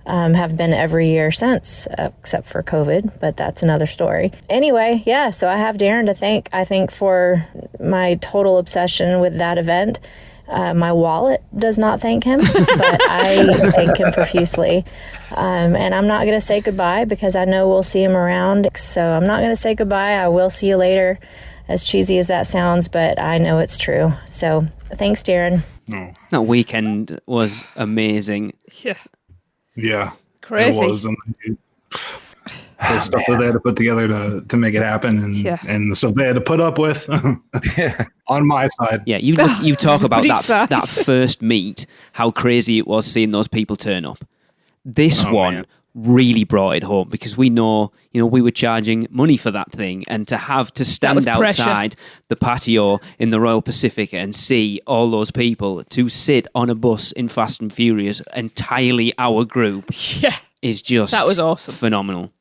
have been every year since, except for COVID, but that's another story. Anyway, yeah, so I have Darren to thank, I think, for my total obsession with that event. My wallet does not thank him, but I thank him profusely. And I'm not going to say goodbye because I know we'll see him around. So I'm not going to say goodbye. I will see you later, as cheesy as that sounds, but I know it's true. So thanks, Darren. Oh. That weekend was amazing. Yeah. Crazy. It was. And the stuff that they had to put together to make it happen and the stuff they had to put up with on my side. Yeah, you talk about Pretty that first meet, how crazy it was seeing those people turn up. This one really brought it home because we know, we were charging money for that thing, and to have to stand outside the patio in the Royal Pacific and see all those people, to sit on a bus in Fast and Furious, entirely our group, is just that was awesome. Phenomenal.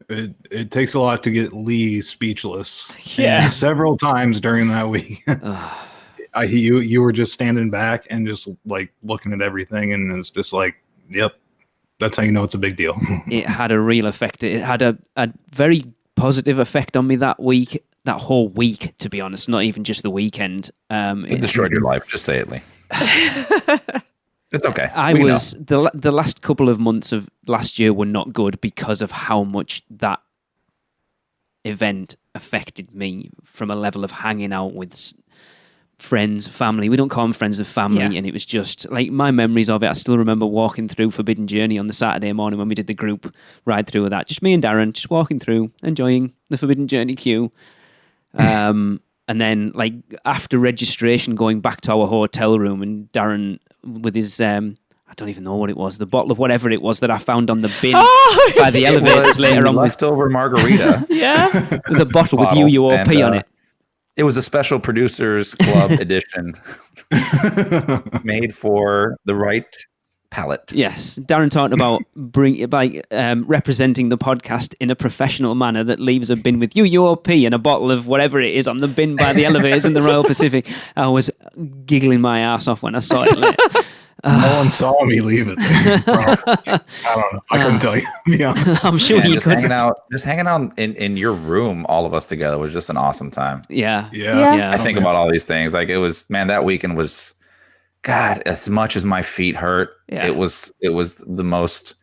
It takes a lot to get Lee speechless. Yeah. And several times during that week. You were just standing back and just like looking at everything, and it's just like, yep, that's how you know it's a big deal. It had a real effect. It had a very positive effect on me that week, that whole week, to be honest, not even just the weekend. It destroyed your life. Just say it, Lee. It's okay. The last couple of months of last year were not good because of how much that event affected me from a level of hanging out with friends, family. We don't call them friends of family, and it was just like my memories of it. I still remember walking through Forbidden Journey on the Saturday morning when we did the group ride through of that. Just me and Darren, just walking through, enjoying the Forbidden Journey queue. And then, like, after registration, going back to our hotel room, and Darren with his, I don't even know what it was, the bottle of whatever it was that I found on the bin by the elevators later on. Leftover margarita. The bottle with UUOP on it. It was a special producers club edition made for the right palate. Yes, Darren talked about representing the podcast in a professional manner that leaves a bin with UUOP and a bottle of whatever it is on the bin by the elevators in the Royal Pacific. I was giggling my ass off when I saw it later. No one saw me leave it. I don't know. I couldn't tell you. To be honest. I'm sure you just couldn't. hanging out in your room, all of us together, was just an awesome time. Yeah. I think about all these things. Like, it was, man, that weekend was, God, as much as my feet hurt, it was the most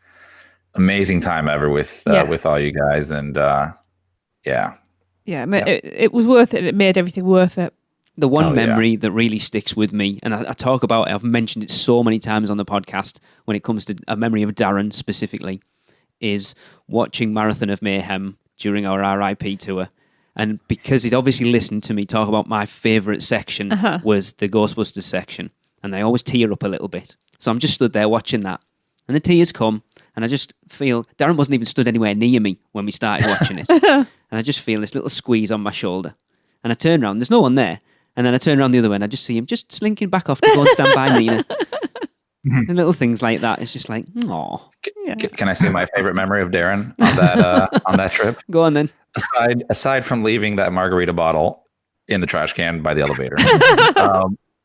amazing time ever with all you guys. And it was worth it. It made everything worth it. The one memory that really sticks with me, and I talk about it, I've mentioned it so many times on the podcast when it comes to a memory of Darren specifically, is watching Marathon of Mayhem during our RIP tour. And because he'd obviously listened to me talk about my favourite section was the Ghostbusters section, and I always tear up a little bit. So I'm just stood there watching that, and the tears come, and I just feel, Darren wasn't even stood anywhere near me when we started watching it, and I just feel this little squeeze on my shoulder, and I turn around, there's no one there. And then I turn around the other way and I just see him just slinking back off to go and stand by Nina. And little things like that. It's just like, aw. Can I say my favorite memory of Darren on that trip? Go on then. Aside from leaving that margarita bottle in the trash can by the elevator,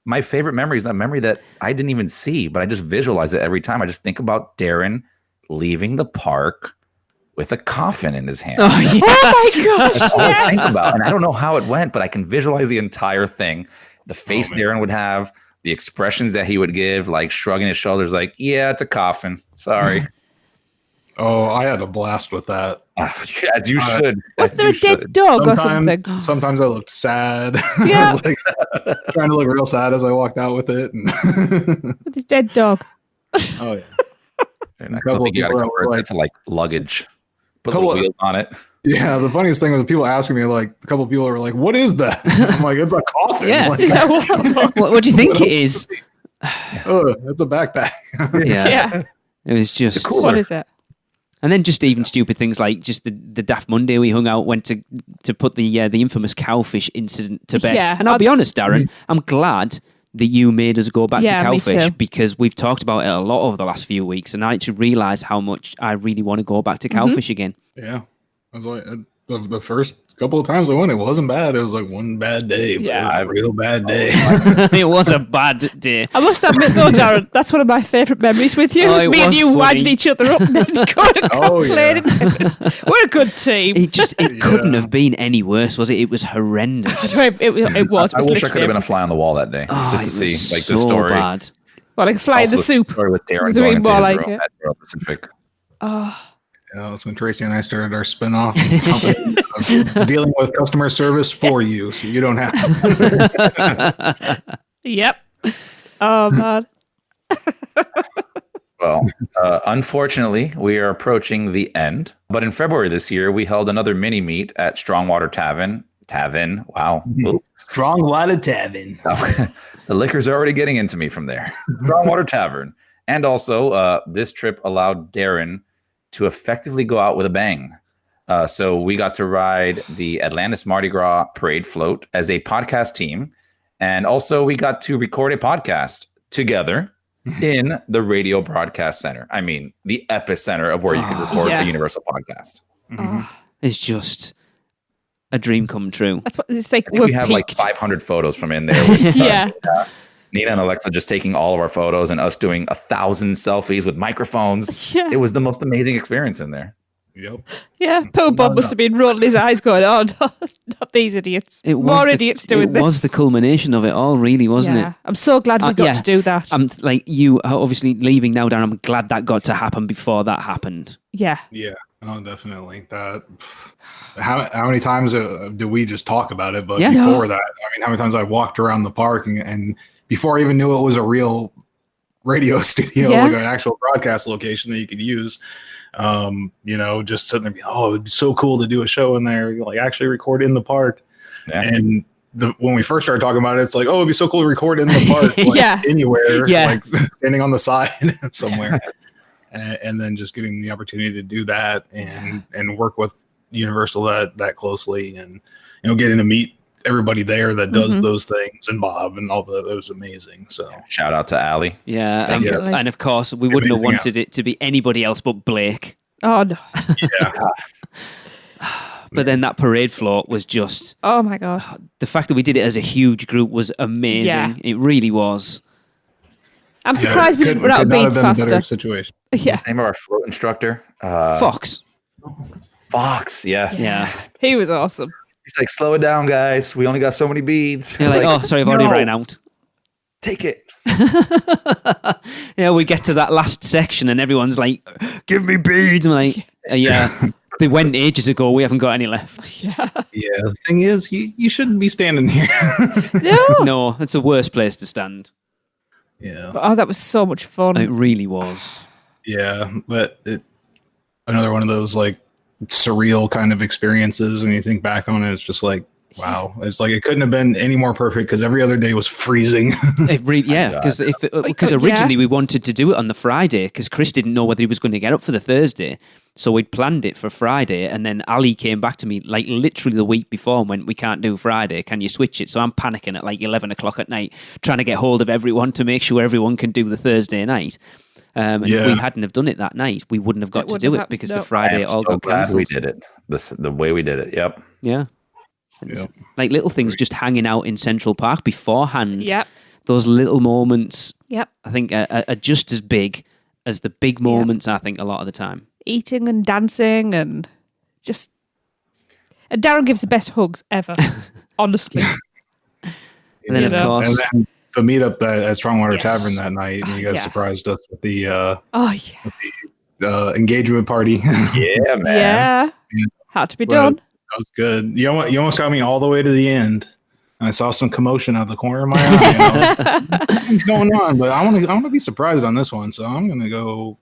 my favorite memory is that memory that I didn't even see, but I just visualize it every time. I just think about Darren leaving the park with a coffin in his hand. Oh my gosh! That's all I think about, and I don't know how it went, but I can visualize the entire thing. The face Darren would have, the expressions that he would give, like shrugging his shoulders, like, "Yeah, it's a coffin. Sorry." Oh, I had a blast with that. As you should. Was there a dead dog or something? Sometimes I looked sad. Yeah, I was like, trying to look real sad as I walked out with it. With his dead dog. Oh yeah. And I think you got to convert it to like luggage. Put the wheels on it. Yeah, the funniest thing was people asking me, like, a couple of people were like, "What is that?" I'm like, "It's a coffin." Yeah. Like, what do you think it is? It's a backpack. Yeah. It was just. What is it? And then just even stupid things like just the Daft Monday we hung out, went to put the infamous cowfish incident to bed. Yeah. And I'll be honest, Darren, I'm glad that you made us go back to Yeah, me Cowfish too. because we've talked about it a lot over the last few weeks, and I actually realised how much I really want to go back to Cowfish again. Yeah. I was like, the first couple of times I went, it wasn't bad. It was like one bad day, but Yeah. it was a real bad day. It was a bad day. I must admit though, Darren, that's one of my favourite memories with you. Oh, It's it me and was you funny. winding each other up and then going and Oh, yeah. complaining. We're a good team. It couldn't have been any worse, was it? It was horrendous. It was. I wish I literally could have been a fly on the wall that day just to It see was like so the story. bad. Well, like a fly in Also the soup. story with Darren Was going really into more his like room it. at Royal Pacific. Oh, Yeah, that's when Tracy and I started our spinoff company of dealing with customer service for you, so you don't have to. yep. Oh, man. Well, unfortunately, we are approaching the end. But in February this year, we held another mini meet at Strongwater Tavern. Wow. Oops. Strong Water Tavern. The liquor's already getting into me from there. Strongwater Tavern. And also, this trip allowed Darren to effectively go out with a bang. So we got to ride the Atlantis Mardi Gras parade float as a podcast team. And also we got to record a podcast together in the Radio Broadcast Center. I mean, the epicenter of where you can record a Universal podcast. It's just a dream come true. That's what it's like. I think we have like 500 photos from in there. With, Yeah. Nina and Alexa just taking all of our photos and us doing 1,000 selfies with microphones. Yeah. It was the most amazing experience in there. Yep. Yeah, poor Bob must have been rolling his eyes going, oh, no, not these idiots. Idiots doing this. It was the culmination of it all, really, wasn't Yeah. it? I'm so glad we got to do that. I'm like, you are obviously leaving now, Darren. I'm glad that got to happen before that happened. Yeah. Yeah. Oh, definitely. That. How many times do we just talk about it? But before that, I mean, how many times I walked around the park and before I even knew it was a real radio studio, like an actual broadcast location that you could use. Just sitting there, it'd be so cool to do a show in there, like actually record in the park. Yeah. And when we first started talking about it, it's like, it'd be so cool to record in the park, like anywhere, like standing on the side somewhere. And then just getting the opportunity to do that and work with Universal that closely, and getting to meet everybody there that does those things, and Bob and all that. It was amazing. So shout out to Allie. Yeah, and of course we wouldn't have wanted it to be anybody else but Blake. Oh no. Yeah. But then that parade float was just, oh my god, the fact that we did it as a huge group was amazing. Yeah. It really was. I'm surprised we didn't run out of beads faster. Situation. Yeah. What's the name of our float instructor? Fox. Fox, yes. Yeah. He was awesome. He's like, slow it down, guys. We only got so many beads. You're like, oh, sorry, I've already ran out. Take it. Yeah, we get to that last section and everyone's like, give me beads. I'm like, yeah, they went ages ago. We haven't got any left. Yeah. Yeah. The thing is, you shouldn't be standing here. No, it's the worst place to stand. Yeah. Oh, that was so much fun. It really was. Yeah, but another one of those like surreal kind of experiences when you think back on it. It's just like, wow, it's like it couldn't have been any more perfect because every other day was freezing. Because originally we wanted to do it on the Friday because Chris didn't know whether he was going to get up for the Thursday, so we'd planned it for Friday, and then Ali came back to me like literally the week before and went, we can't do Friday, can you switch it? So I'm panicking at like 11 o'clock at night trying to get hold of everyone to make sure everyone can do the Thursday night. And if we hadn't have done it that night, we wouldn't have got to do it because the Friday all got cancelled. We did it the way we did it. Yep. Yeah. Like little things just hanging out in Central Park beforehand. Yep. Those little moments, Yep. I think, are just as big as the big moments, I think, a lot of the time. Eating and dancing and just... And Darren gives the best hugs ever, honestly. And then, of course... And then the meetup at Strongwater Tavern that night, and you guys surprised us with the engagement party. Yeah, man. Yeah. Had to be done. That was good. You almost got me all the way to the end. And I saw some commotion out of the corner of my eye. What's going on? But I want to be surprised on this one, so I'm going to go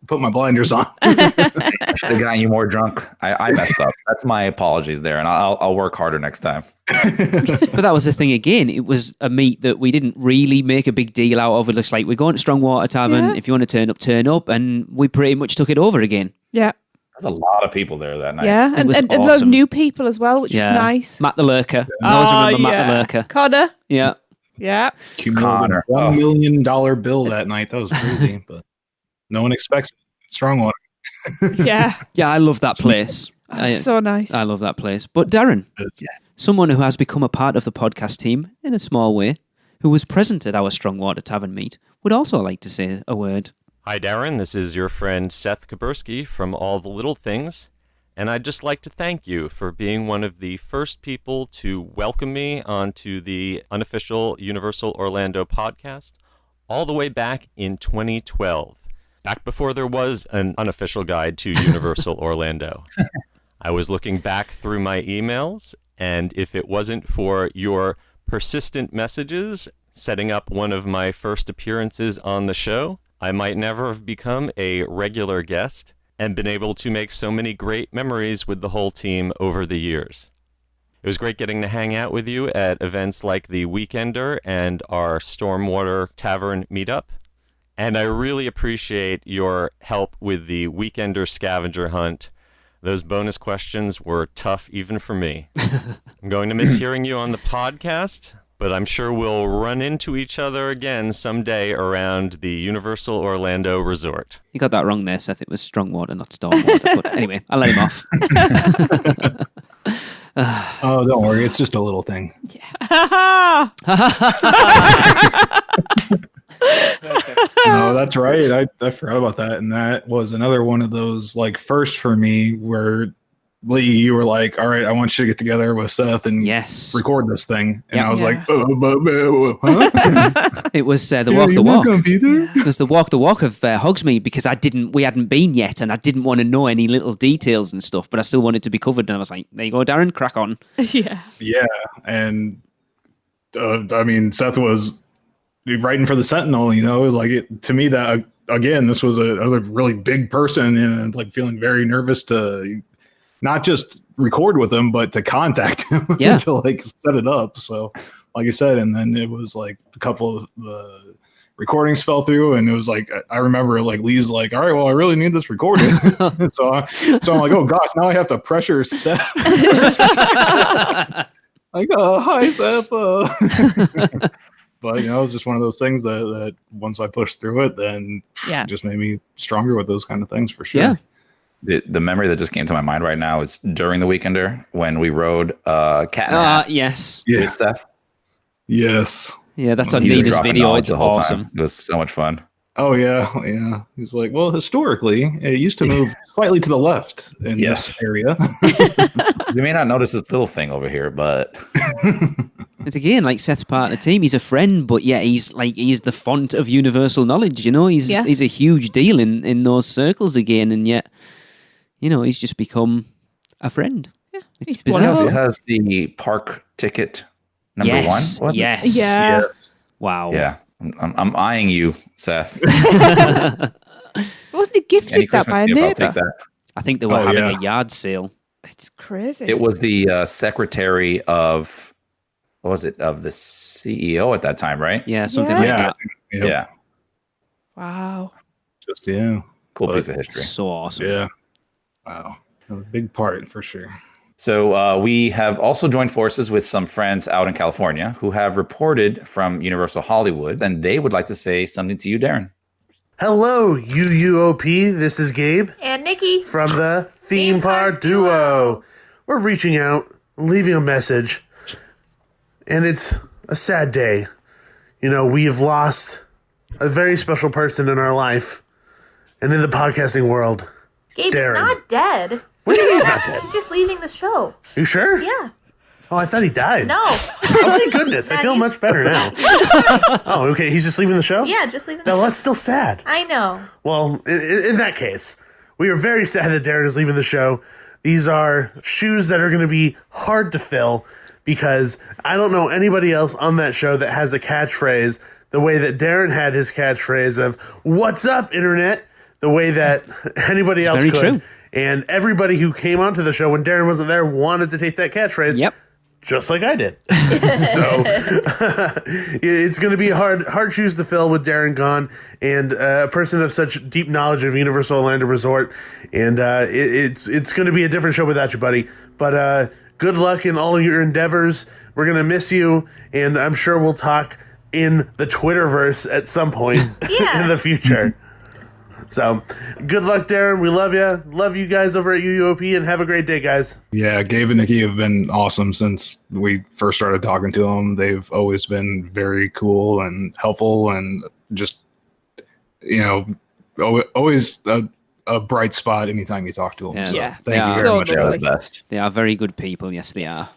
put my blinders on. I should have gotten you more drunk. I messed up. That's my apologies there, and I'll work harder next time. But that was the thing again. It was a meet that we didn't really make a big deal out of. It looks like we're going to Strongwater Tavern. Yeah. If you want to turn up. And we pretty much took it over again. Yeah. There's a lot of people there that night. Yeah, and a lot of new people as well, which is nice. Matt the Lurker. I always remember Matt the Lurker. Connor. Yeah. Yeah. Cumulative $1 million bill that night. That was crazy, but no one expects it. Strong water. Yeah. Yeah, I love that place. So nice. I love that place. But Darren, someone who has become a part of the podcast team in a small way, who was present at our Strongwater Tavern meet, would also like to say a word. Hi, Darren. This is your friend Seth Kaburski from All the Little Things, and I'd just like to thank you for being one of the first people to welcome me onto the unofficial Universal Orlando podcast all the way back in 2012, back before there was an unofficial guide to Universal Orlando. I was looking back through my emails, and if it wasn't for your persistent messages setting up one of my first appearances on the show, I might never have become a regular guest and been able to make so many great memories with the whole team over the years. It was great getting to hang out with you at events like the Weekender and our Stormwater Tavern meetup. And I really appreciate your help with the Weekender scavenger hunt. Those bonus questions were tough even for me. I'm going to miss hearing you on the podcast, but I'm sure we'll run into each other again someday around the Universal Orlando Resort. You got that wrong there, Seth. It was Strongwater, not Stormwater. But anyway, I'll let him off. Oh, don't worry. It's just a little thing. Yeah. No, that's right. I forgot about that. And that was another one of those like first for me where Lee, you were like, all right, I want you to get together with Seth and record this thing. And I was like, huh? It was the walk the walk. Gonna be there? It was the walk of Hogsmeade because we hadn't been yet and I didn't want to know any little details and stuff, but I still wanted to be covered. And I was like, there you go, Darren, crack on. Yeah. Yeah. And I mean, Seth was writing for the Sentinel, you know, it was like to me that again, this was another really big person and like feeling very nervous to not just record with him, but to contact him to like set it up. So like I said, and then it was like a couple of the recordings fell through and it was like, I remember like Lee's like, all right, well, I really need this recorded. so I'm like, oh gosh, now I have to pressure Seth. Like, hi Seth. But, you know, it was just one of those things that once I pushed through it, then it just made me stronger with those kind of things for sure. Yeah. The memory that just came to my mind right now is during the Weekender when we rode Cat in the Hat. Yes. With Steph. Yes. Yeah, that's on Nina's video. It's awesome. It was so much fun. Oh, yeah. Yeah. He's like, well, historically, it used to move slightly to the left in this area. You may not notice this little thing over here, but... It's again like Seth's part of the team. He's a friend, but yeah, he's the font of universal knowledge. You know, he's a huge deal in those circles again, and yet, you know, he's just become a friend. Yeah, it's bizarre. He has the park ticket number one. Wasn't Yeah. Yes. Wow. Yeah, I'm eyeing you, Seth. Wasn't he gifted that by a neighbor? I think they were having a yard sale. It's crazy. It was the secretary of. What was it, of the CEO at that time, right? Yeah, something like that. Yeah. Wow. Just, cool piece of history. So awesome. Yeah. Wow. A big part for sure. So we have also joined forces with some friends out in California who have reported from Universal Hollywood, and they would like to say something to you, Darren. Hello, UUOP. This is Gabe. And Nikki. From the Theme Park Duo. We're reaching out, leaving a message. And it's a sad day. You know, we have lost a very special person in our life and in the podcasting world. Gabe's Darren. not dead. What do you mean he's not dead? He's just leaving the show. You sure? Yeah. Oh, I thought he died. No. Oh, thank goodness. I feel much better now. Oh, okay. He's just leaving the show? Yeah, just leaving No, that's still sad. I know. Well, in that case, we are very sad that Darren is leaving the show. These are shoes that are going to be hard to fill. Because I don't know anybody else on that show that has a catchphrase the way that Darren had his catchphrase of "What's up, Internet?" the way that anybody else could. True. And everybody who came onto the show when Darren wasn't there wanted to take that catchphrase. Yep. Just like I did. So it's going to be hard shoes to fill with Darren gone and a person of such deep knowledge of Universal Orlando Resort. And it's going to be a different show without you, buddy. But good luck in all of your endeavors. We're going to miss you, and I'm sure we'll talk in the Twitterverse at some point in the future. So, good luck, Darren. We love you. Love you guys over at UUOP, and have a great day, guys. Yeah, Gabe and Nikki have been awesome since we first started talking to them. They've always been very cool and helpful, and just, always a bright spot anytime you talk to them. Yeah, So yeah. thank you So very much. They're the best. They are very good people. Yes, they are.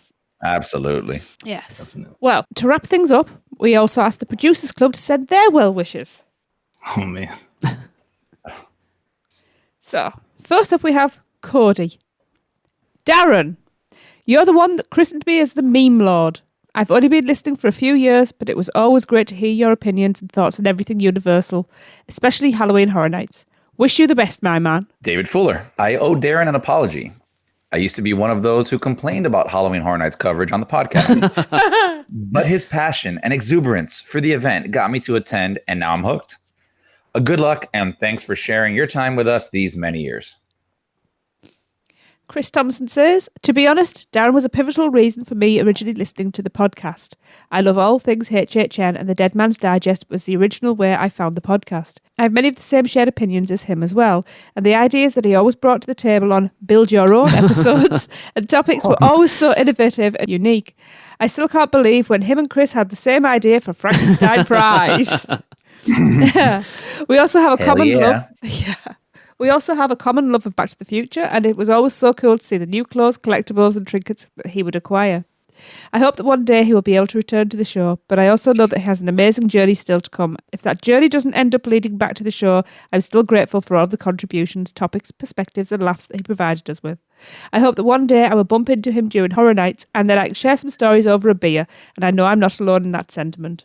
Absolutely. Yes. Definitely. Well, to wrap things up, we also asked the Producers Club to send their well wishes. Oh, man. So, first up we have Cody. Darren, you're the one that christened me as the meme lord. I've only been listening for a few years, but it was always great to hear your opinions and thoughts on everything Universal, especially Halloween Horror Nights. Wish you the best, my man. David Fuller. I owe Darren an apology. I used to be one of those who complained about Halloween Horror Nights coverage on the podcast. But his passion and exuberance for the event got me to attend, and now I'm hooked. A good luck, and thanks for sharing your time with us these many years. Chris Thompson says, to be honest, Darren was a pivotal reason for me originally listening to the podcast. I love all things HHN, and the Dead Man's Digest was the original way I found the podcast. I have many of the same shared opinions as him as well, and the ideas that he always brought to the table on Build Your Own episodes and topics were always so innovative and unique. I still can't believe when him and Chris had the same idea for Frankenstein Prize. We also have a common love. Yeah. We also have a common love of Back to the Future, and it was always so cool to see the new clothes, collectibles, and trinkets that he would acquire. I hope that one day he will be able to return to the show, but I also know that he has an amazing journey still to come. If that journey doesn't end up leading back to the show, I'm still grateful for all the contributions, topics, perspectives, and laughs that he provided us with. I hope that one day I will bump into him during Horror Nights, and that I can share some stories over a beer, and I know I'm not alone in that sentiment.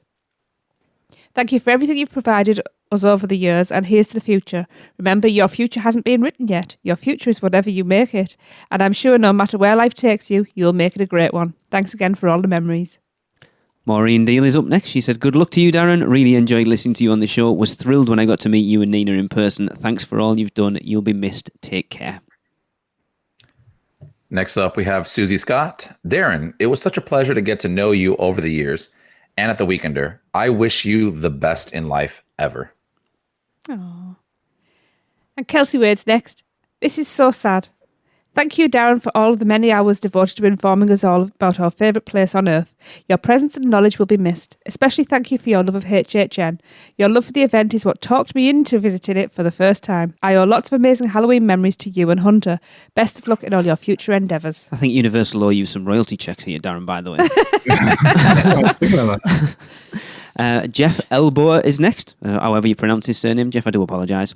Thank you for everything you've provided us over the years, and here's to the future. Remember, your future hasn't been written yet. Your future is whatever you make it. And I'm sure no matter where life takes you, you'll make it a great one. Thanks again for all the memories. Maureen Deal is up next. She says, good luck to you, Darren. Really enjoyed listening to you on the show. Was thrilled when I got to meet you and Nina in person. Thanks for all you've done. You'll be missed. Take care. Next up, we have Susie Scott. Darren, it was such a pleasure to get to know you over the years and at the Weekender. I wish you the best in life ever. Aww. And Kelsey Wade's next. This is so sad. Thank you, Darren, for all of the many hours devoted to informing us all about our favourite place on earth. Your presence and knowledge will be missed. Especially thank you for your love of HHN. Your love for the event is what talked me into visiting it for the first time. I owe lots of amazing Halloween memories to you and Hunter. Best of luck in all your future endeavours. I think Universal owe you some royalty checks here, Darren, by the way. Jeff Elboa is next, however you pronounce his surname. Jeff, I do apologise.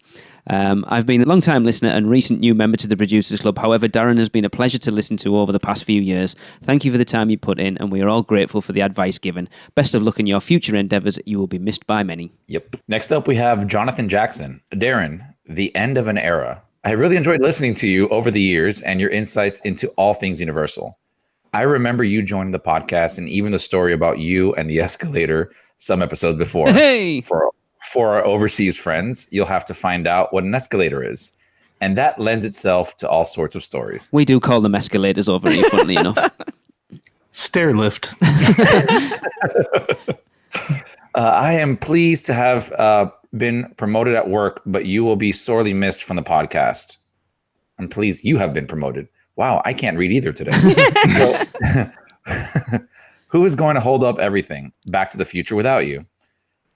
I've been a long-time listener and recent new member to the Producers Club. However, Darren has been a pleasure to listen to over the past few years. Thank you for the time you put in, and we are all grateful for the advice given. Best of luck in your future endeavours. You will be missed by many. Yep. Next up, we have Jonathan Jackson. Darren, the end of an era. I really enjoyed listening to you over the years and your insights into all things Universal. I remember you joining the podcast and even the story about you and the escalator some episodes before. Hey! For our overseas friends, you'll have to find out what an escalator is. And that lends itself to all sorts of stories. We do call them escalators over here, funnily enough. Stair lift. I am pleased to have been promoted at work, but you will be sorely missed from the podcast. I'm pleased you have been promoted. Wow, I can't read either today. Who is going to hold up everything Back to the Future without you?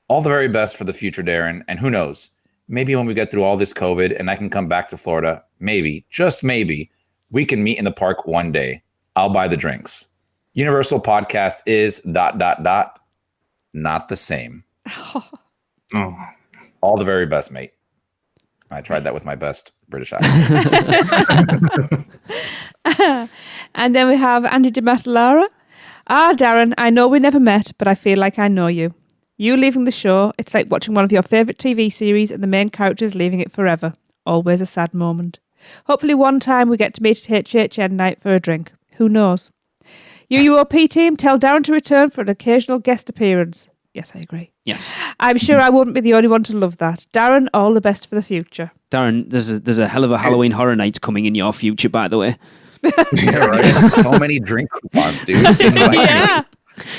All the very best for the future, Darren. And who knows, maybe when we get through all this COVID and I can come back to Florida, maybe, just maybe, we can meet in the park one day. I'll buy the drinks. Universal Podcast is ... not the same. Oh. All the very best, mate. I tried that with my best British accent. And then we have Andy DeMatalara. Darren, I know we never met, but I feel like I know you. You leaving the show, it's like watching one of your favourite TV series and the main characters leaving it forever. Always a sad moment. Hopefully one time we get to meet at HHN night for a drink. Who knows? UUOP team, tell Darren to return for an occasional guest appearance. Yes, I agree. Yes. I'm sure I wouldn't be the only one to love that. Darren, all the best for the future. Darren, there's a hell of a Halloween Horror Nights coming in your future, by the way. Yeah, right. So many drink coupons, dude. Yeah.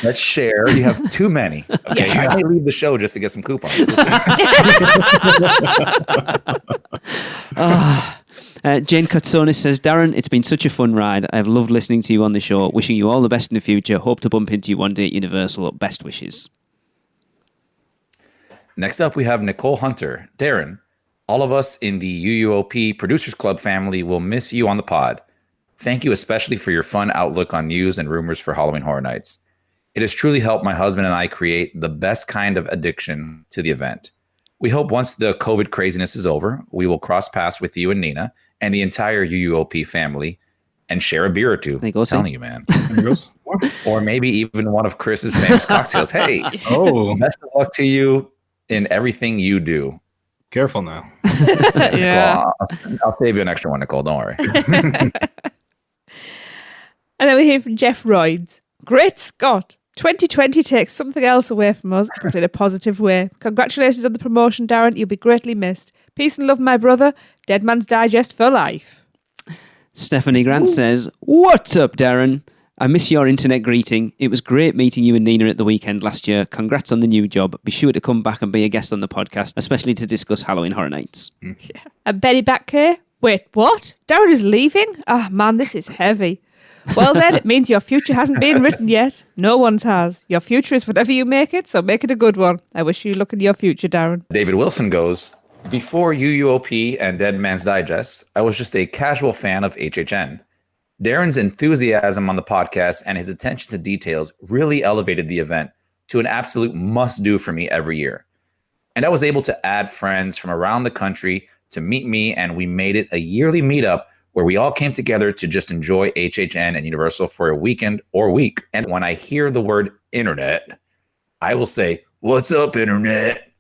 Let's share. You have too many. Okay, I may leave the show just to get some coupons. Jane Kotsonis says, Darren, it's been such a fun ride. I've loved listening to you on the show. Wishing you all the best in the future. Hope to bump into you one day at Universal. Best wishes. Next up, we have Nicole Hunter. Darren, all of us in the UUOP Producers Club family will miss you on the pod. Thank you especially for your fun outlook on news and rumors for Halloween Horror Nights. It has truly helped my husband and I create the best kind of addiction to the event. We hope once the COVID craziness is over, we will cross paths with you and Nina and the entire UUOP family and share a beer or two. There you go, telling you, man. Or maybe even one of Chris's famous cocktails. Hey, best of luck to you in everything you do. Careful now. Yeah. I'll save you an extra one, Nicole. Don't worry. And then we hear from Jeff Royds. Great Scott. 2020 takes something else away from us, but in a positive way. Congratulations on the promotion, Darren. You'll be greatly missed. Peace and love, my brother. Dead Man's Digest for life. Stephanie Grant says, what's up, Darren? I miss your internet greeting. It was great meeting you and Nina at the weekend last year. Congrats on the new job. Be sure to come back and be a guest on the podcast, especially to discuss Halloween Horror Nights. Yeah. And Betty Batcare. Wait, what? Darren is leaving? Oh, man, this is heavy. Well, then, it means your future hasn't been written yet. No one's has. Your future is whatever you make it, so make it a good one. I wish you luck in your future, Darren. David Wilson goes, before UUOP and Dead Man's Digest, I was just a casual fan of HHN. Darren's enthusiasm on the podcast and his attention to details really elevated the event to an absolute must-do for me every year. And I was able to add friends from around the country to meet me, and we made it a yearly meetup where we all came together to just enjoy HHN and Universal for a weekend or week. And when I hear the word internet, I will say, what's up, internet?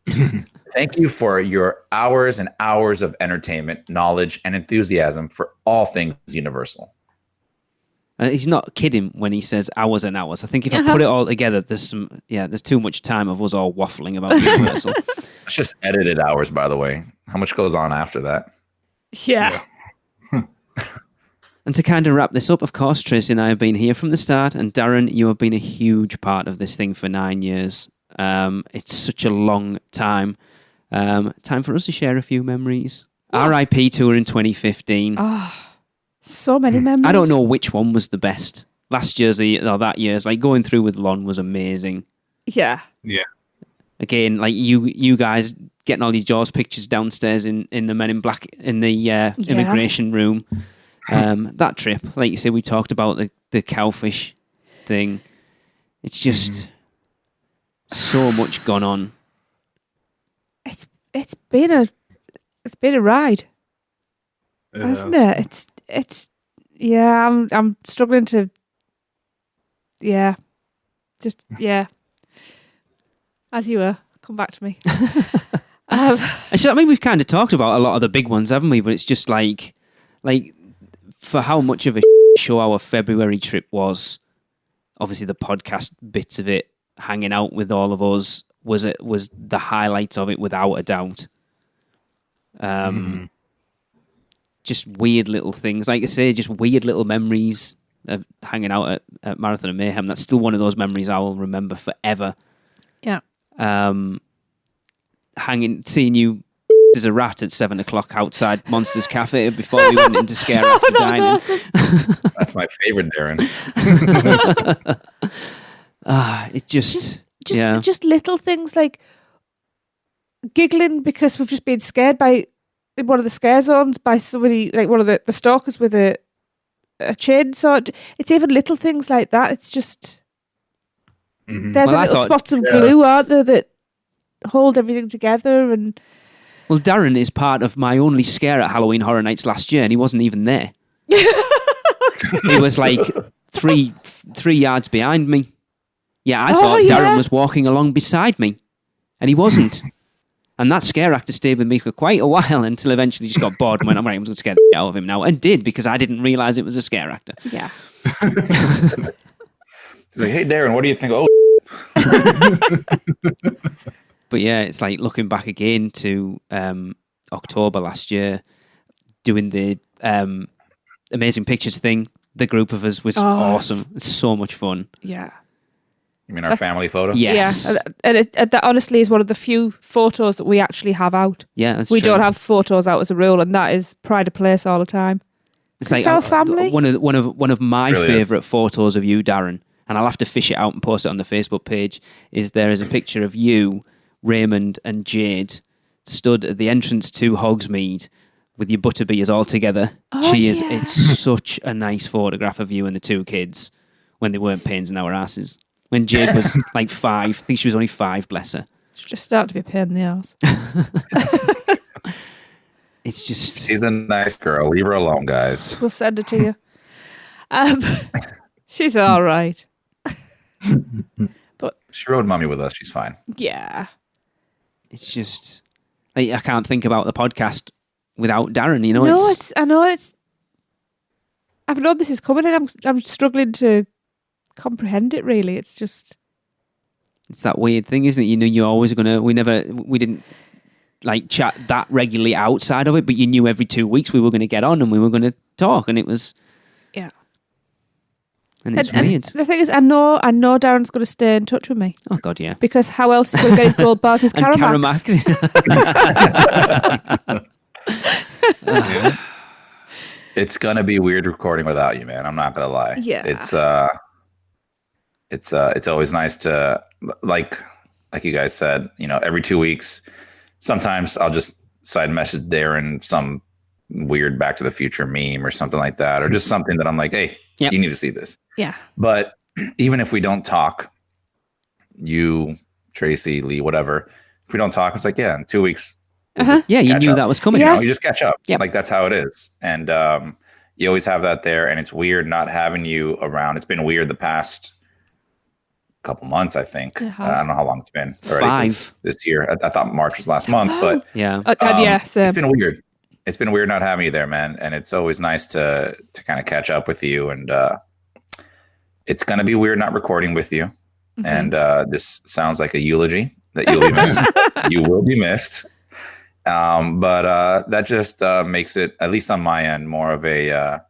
Thank you for your hours and hours of entertainment, knowledge, and enthusiasm for all things Universal. He's not kidding when he says hours and hours. I think if I put it all together, there's too much time of us all waffling about Universal. It's just edited hours, by the way. How much goes on after that? Yeah. And to kind of wrap this up, of course, Tracy and I have been here from the start, and Darren, you have been a huge part of this thing for 9 years. It's such a long time. Time for us to share a few memories. RIP tour in 2015. Oh, so many memories. I don't know which one was the best. Last year's or that year's, like going through with Lon was amazing. Yeah. Yeah. Again, like you guys getting all your Jaws pictures downstairs in the Men in Black in the immigration room. That trip, like you said, we talked about the cowfish thing. It's just so much gone on. It's been a ride, hasn't it? It's I'm struggling to as you were, come back to me. Actually, I mean, we've kind of talked about a lot of the big ones, haven't we? But it's just like for how much of a show our February trip was, obviously the podcast bits of it, hanging out with all of us, was the highlight of it without a doubt. Just weird little things, like I say, just weird little memories of hanging out at Marathon of Mayhem. That's still one of those memories I will remember forever. Yeah. Seeing you as a rat at 7:00 outside Monsters Cafe before we went into Scare After Dining. Awesome. That's my favorite, Darren. It just little things like giggling because we've just been scared by in one of the scare zones by somebody, like one of the stalkers with a chainsaw. It's even little things like that. It's just they're the little spots of glue, aren't they, that hold everything together. And well, Darren is part of my only scare at Halloween Horror Nights last year, and he wasn't even there. He was like three yards behind me. Yeah, I thought Darren was walking along beside me, and he wasn't. And that scare actor stayed with me for quite a while until eventually he just got bored and went, I'm going to scare the shit out of him now. And did, because I didn't realise it was a scare actor. Yeah. He's like, hey, Darren, what do you think? Oh, but yeah, it's like looking back again to October last year, doing the Amazing Pictures thing. The group of us was awesome. It's so much fun. Yeah. You mean our family photo? Yes. Yeah, and that honestly is one of the few photos that we actually have out. Yeah, that's we true. don't have photos out as a rule, and that is pride of place all the time. It's like our family. One of my Really favourite photos of you, Darren, and I'll have to fish it out and post it on the Facebook page. There is a picture of you, Raymond, and Jade stood at the entrance to Hogsmeade with your butterbeers all together. Oh, Cheers! yeah. It's such a nice photograph of you and the two kids when they weren't pains in our asses. When Jade was like 5, I think she was only 5, bless her. She's just starting to be a pain in the arse. It's just... She's a nice girl. Leave her alone, guys. We'll send it to you. She's all right. But She rode Mummy with us. She's fine. yeah, It's just... I can't think about the podcast without Darren, you know? I know it's. I've known this is coming, and I'm struggling to comprehend it. Really, it's just. It's that weird thing, isn't it? You know, you're always gonna. We didn't like chat that regularly outside of it, but you knew every 2 weeks we were going to get on and we were going to talk, and it was. Yeah. And it's weird. The thing is, I know Darren's going to stay in touch with me. Oh God, yeah. Because how else is he going to get his gold bars and his And Caramacs? Yeah. It's gonna be weird recording without you, man. I'm not gonna lie. Yeah. It's always nice to like you guys said, you know, every 2 weeks. Sometimes I'll just side message Darren some weird Back to the Future meme or something like that, or just something that I'm like, hey, Yep. you need to see this. Yeah. But even if we don't talk, you, Tracy, Lee, whatever, if we don't talk, it's like, yeah, in 2 weeks. Yeah, you catch knew up. that was coming. You Yeah. know, you just catch up. Yep. Like that's how it is. And you always have that there. And it's weird not having you around. It's been weird the past couple months, I think. It I has. don't know how long it's been already. 5. This year. I thought March was last month, but Yeah. Yeah, same. it's been weird. It's been weird not having you there, man. And it's always nice to kind of catch up with you. And it's going to be weird not recording with you. Mm-hmm. And this sounds like a eulogy that you'll be missed. You will be missed. But that just makes it, at least on my end, more of a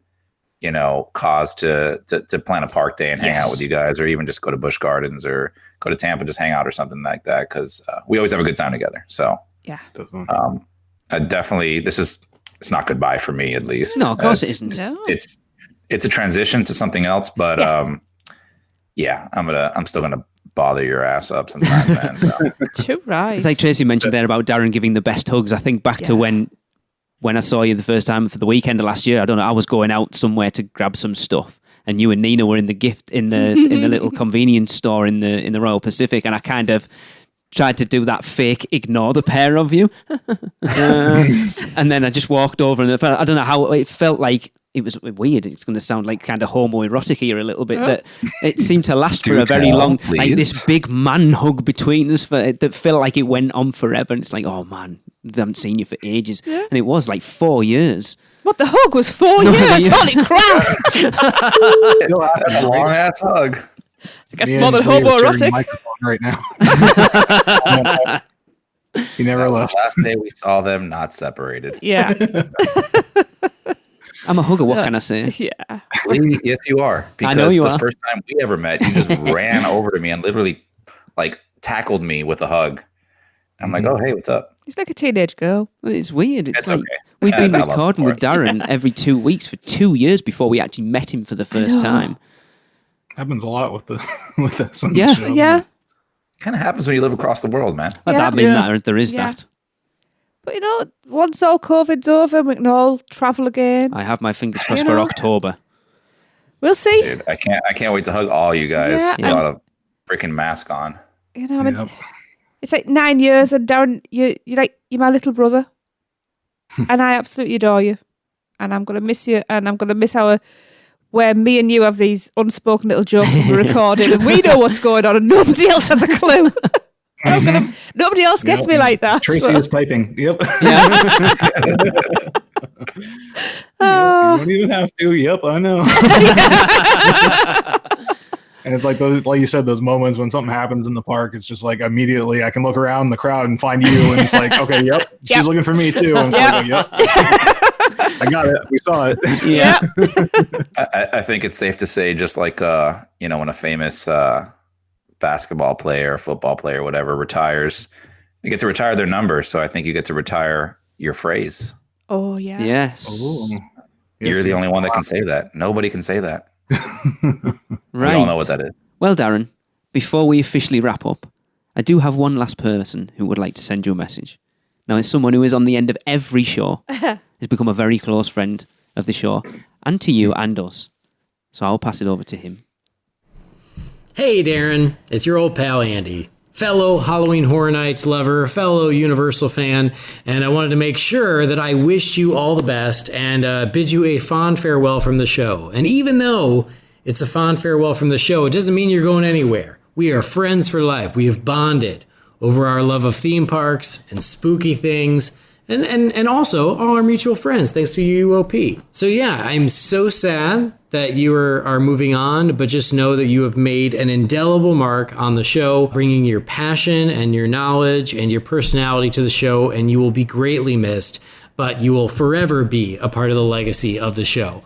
cause to plan a park day and hang out with you guys, or even just go to Busch Gardens or go to Tampa, just hang out or something like that, because we always have a good time together. So Yeah. I definitely, it's not goodbye for me, at least. No, of course it isn't. No. It's a transition to something else, but I'm still gonna bother your ass up sometimes, man. Too right. It's like Tracy mentioned there about Darren giving the best hugs. I think back to when I saw you the first time for the weekend of last year. I don't know. I was going out somewhere to grab some stuff, and you and Nina were in the little convenience store in the Royal Pacific, and I kind of tried to do that fake ignore the pair of you, and then I just walked over, and I don't know how it felt like. It was weird. It's going to sound like kind of homoerotic here a little bit. That it seemed to last for a very long, like this big man hug between us that felt like it went on forever. And it's like, oh man, I haven't seen you for ages. Yeah. And it was like 4 years. What, the hug was 4 years? Yeah. Holy crap! A long ass hug. That's more than homoerotic. Microphone right now. He never left. Last day we saw them not separated. Yeah. I'm a hugger. What can I say? Yeah. Yes, you are. Because I know you the are. first time we ever met, you just ran over to me and literally like tackled me with a hug. I'm like, oh, hey, what's up? He's like a teenage girl. Well, it's weird. It's like okay. we've been I love recording it with Darren every 2 weeks for 2 years before we actually met him for the first time. Happens a lot with that. On Yeah. the show. Yeah. Kind of happens when you live across the world, man. Well, Yeah. that mean there is Yeah. that. But once all COVID's over, we can all travel again. I have my fingers crossed for October. We'll see. Dude, I can't wait to hug all you guys Yeah. without a freaking mask on. It's like 9 years, and Darren, you're my little brother, and I absolutely adore you, and I'm gonna miss you, and I'm gonna miss where me and you have these unspoken little jokes when we're recording, and we know what's going on, and nobody else has a clue. Nobody else gets me like that. Tracy is typing. Yep. Oh. You don't even have to. Yep, I know. And it's like those, like you said, those moments when something happens in the park. It's just like immediately I can look around the crowd and find you, and it's like, okay, yep, she's looking for me too. And it's like, yep, I got it. We saw it. Yeah. I think it's safe to say, just like when a famous basketball player, football player, whatever, retires, you get to retire their number. So I think you get to retire your phrase. Oh, yeah. Yes. Ooh. You're the only one that can say that. Nobody can say that. Right. We all know what that is. Well, Darren, before we officially wrap up, I do have one last person who would like to send you a message. Now, it's someone who is on the end of every show. Has become a very close friend of the show, and to you and us. So I'll pass it over to him. Hey, Darren. It's your old pal, Andy. Fellow Halloween Horror Nights lover, fellow Universal fan, and I wanted to make sure that I wished you all the best and bid you a fond farewell from the show. And even though it's a fond farewell from the show, it doesn't mean you're going anywhere. We are friends for life. We have bonded over our love of theme parks and spooky things, and also all our mutual friends, thanks to UUOP. So yeah, I'm so sad that you are moving on, but just know that you have made an indelible mark on the show, bringing your passion and your knowledge and your personality to the show, and you will be greatly missed, but you will forever be a part of the legacy of the show.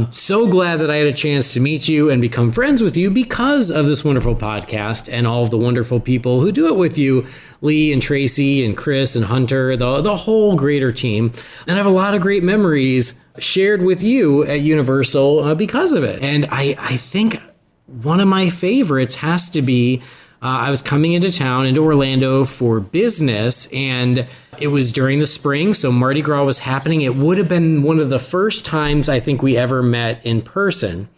So glad that I had a chance to meet you and become friends with you because of this wonderful podcast and all of the wonderful people who do it with you, Lee and Tracy and Chris and Hunter, the whole greater team. And I have a lot of great memories shared with you at Universal because of it. And I think one of my favorites has to be I was coming into town, into Orlando for business, and it was during the spring, so Mardi Gras was happening. It would have been one of the first times I think we ever met in person.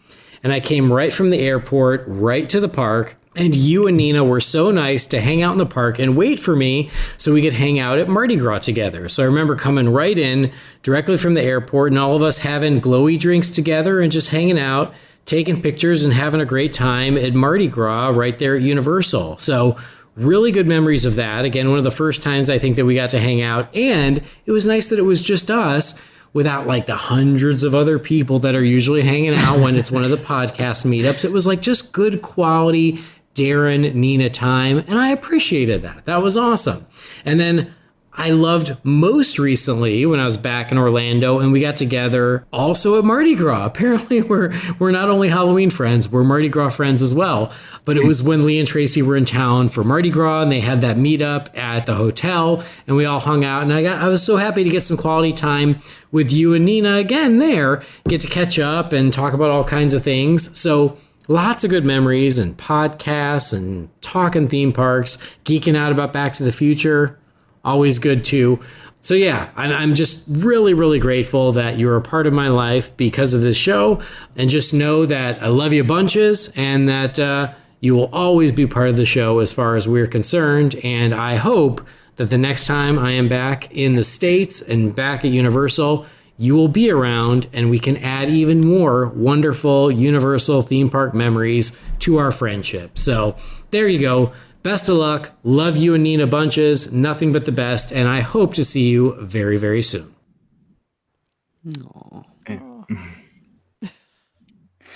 And I came right from the airport, right to the park, and you and Nina were so nice to hang out in the park and wait for me so we could hang out at Mardi Gras together. So I remember coming right in directly from the airport and all of us having glowy drinks together and just hanging out, taking pictures and having a great time at Mardi Gras right there at Universal. So really good memories of that. Again, one of the first times I think that we got to hang out. And it was nice that it was just us without like the hundreds of other people that are usually hanging out when it's one of the podcast meetups. It was like just good quality Darren, Nina time. And I appreciated that. That was awesome. And then I loved most recently when I was back in Orlando and we got together also at Mardi Gras. Apparently we're not only Halloween friends, we're Mardi Gras friends as well. But it was when Lee and Tracy were in town for Mardi Gras and they had that meetup at the hotel and we all hung out. And I was so happy to get some quality time with you and Nina again there, get to catch up and talk about all kinds of things. So lots of good memories and podcasts and talking theme parks, geeking out about Back to the Future. Always good too. So yeah, I'm just really, really grateful that you're a part of my life because of this show. And just know that I love you bunches and that you will always be part of the show as far as we're concerned. And I hope that the next time I am back in the States and back at Universal, you will be around and we can add even more wonderful Universal theme park memories to our friendship. So there you go. Best of luck. Love you and Nina bunches. Nothing but the best. And I hope to see you very, very soon.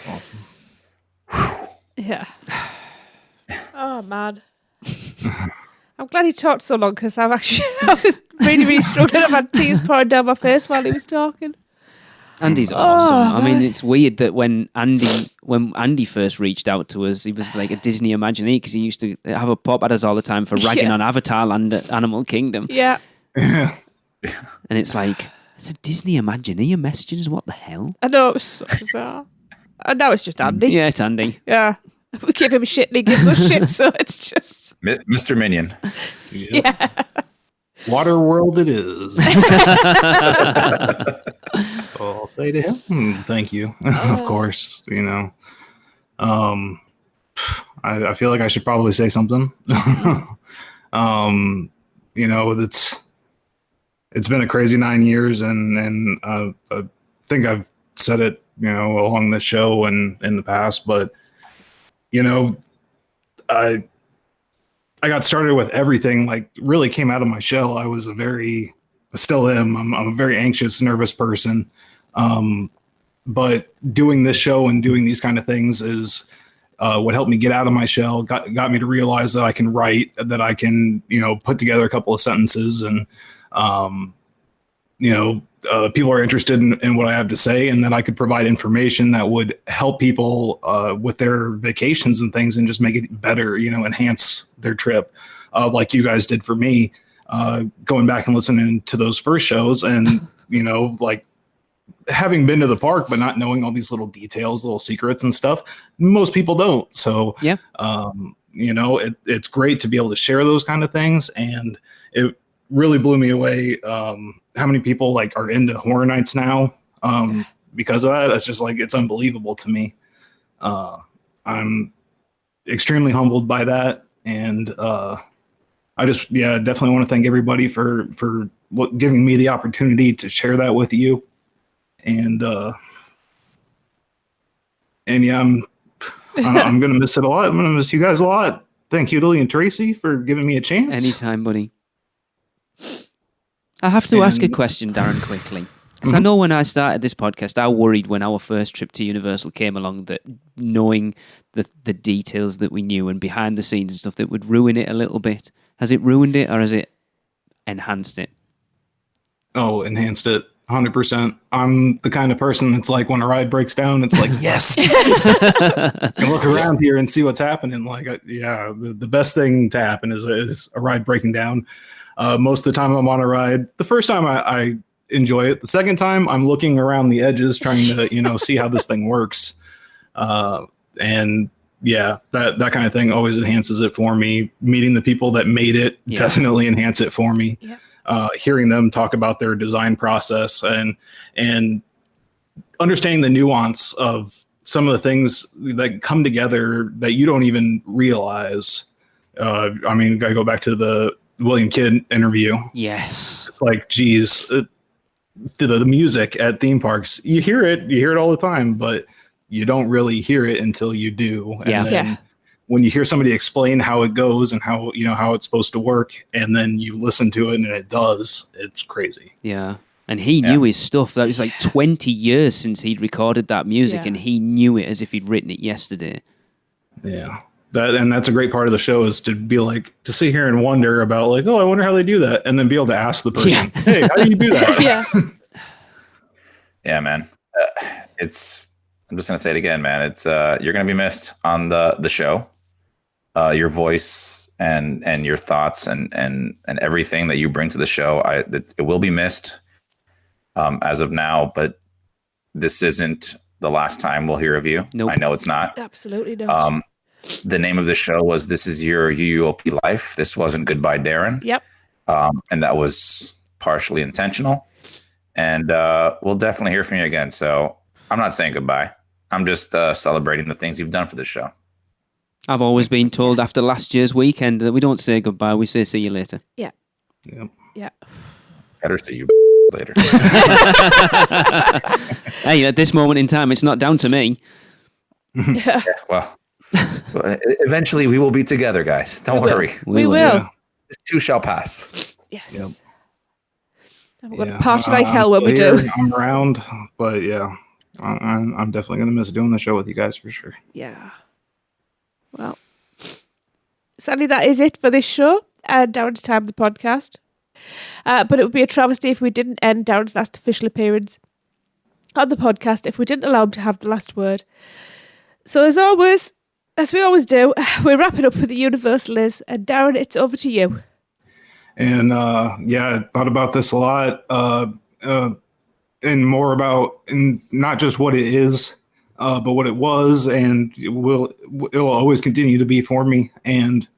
Awesome. Yeah. Oh, man. I'm glad he talked so long because I was really, really struggling. I've had tears pouring down my face while he was talking. Andy's awesome. I mean, it's weird that when Andy first reached out to us, he was like a Disney Imagineer because he used to have a pop at us all the time for ragging on Avatar Land at Animal Kingdom. Yeah. And it's like, it's a Disney Imagineer messaging us. What the hell? I know, it was so bizarre. And now it's just Andy. Yeah, it's Andy. Yeah. We give him shit and he gives us shit, so it's just... Mr. Minion. Yeah. Water world it is. That's all I'll say to him. Thank you. Of course, you know. I feel like I should probably say something. You know, it's been a crazy 9 years, and I think I've said it, you know, along the show and in the past, but you know, I got started with everything, like really came out of my shell. I still am. I'm a very anxious, nervous person. But doing this show and doing these kind of things is what helped me get out of my shell, got me to realize that I can write, that I can, you know, put together a couple of sentences and people are interested in what I have to say, and that I could provide information that would help people with their vacations and things, and just make it better, enhance their trip, like you guys did for me, going back and listening to those first shows, and like having been to the park but not knowing all these little details, little secrets and stuff. Most people don't. So yeah, it's great to be able to share those kind of things, and it really blew me away how many people like are into Horror Nights now because of that. It's just like, it's unbelievable to me. I'm extremely humbled by that, and I just definitely want to thank everybody for giving me the opportunity to share that with you. And yeah, I'm gonna miss it a lot. I'm gonna miss you guys a lot. Thank you, Lily and Tracy, for giving me a chance. Anytime, buddy. I have to ask a question, Darren, quickly. Because I know when I started this podcast, I worried when our first trip to Universal came along that knowing the details that we knew and behind the scenes and stuff, that would ruin it a little bit. Has it ruined it, or has it enhanced it? Oh, enhanced it. 100%. I'm the kind of person that's like, when a ride breaks down, it's like, yes. And look around here and see what's happening. Like, the best thing to happen is a ride breaking down. Most of the time I'm on a ride. The first time I enjoy it. The second time I'm looking around the edges trying to, see how this thing works. And yeah, that kind of thing always enhances it for me. Meeting the people that made it definitely enhance it for me. Yeah. Hearing them talk about their design process and understanding the nuance of some of the things that come together that you don't even realize. I go back to the William Kidd interview. Yes. It's like, geez, the music at theme parks, you hear it all the time, but you don't really hear it until you do. And then when you hear somebody explain how it goes and how it's supposed to work, and then you listen to it and it does, it's crazy. Yeah. And he knew his stuff. That was like 20 years since he'd recorded that music, and he knew it as if he'd written it yesterday. Yeah. That's a great part of the show, is to be like, to sit here and wonder about like, oh, I wonder how they do that. And then be able to ask the person, hey, how do you do that? Yeah. Yeah, man. I'm just going to say it again, man. It's you're going to be missed on the show. Your voice and your thoughts and everything that you bring to the show, it will be missed as of now, but this isn't the last time we'll hear of you. Nope. I know it's not. Absolutely not. The name of the show was This Is Your UUOP Life. This wasn't Goodbye, Darren. Yep. And that was partially intentional. And we'll definitely hear from you again. So I'm not saying goodbye. I'm just celebrating the things you've done for this show. I've always been told after last year's weekend that we don't say goodbye, we say see you later. Yeah. Yep. Yeah. Better see you later. Hey, at this moment in time, it's not down to me. Yeah, well, eventually we will be together, guys. Don't worry. We will. This too shall pass. Yes. Yep. And we're going to party like hell when we do. I'm around, but yeah, I'm definitely going to miss doing the show with you guys for sure. Yeah. Well, sadly, that is it for this show. Darren's time of the podcast. But it would be a travesty if we didn't end Darren's last official appearance on the podcast, if we didn't allow him to have the last word. So as always, as we always do, we wrap it up with the Universal Is. And Darren, it's over to you. And I thought about this a lot, and more about not just what it is, but what it was, and it will always continue to be for me. And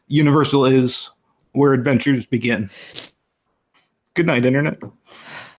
Universal is where adventures begin. Good night, Internet.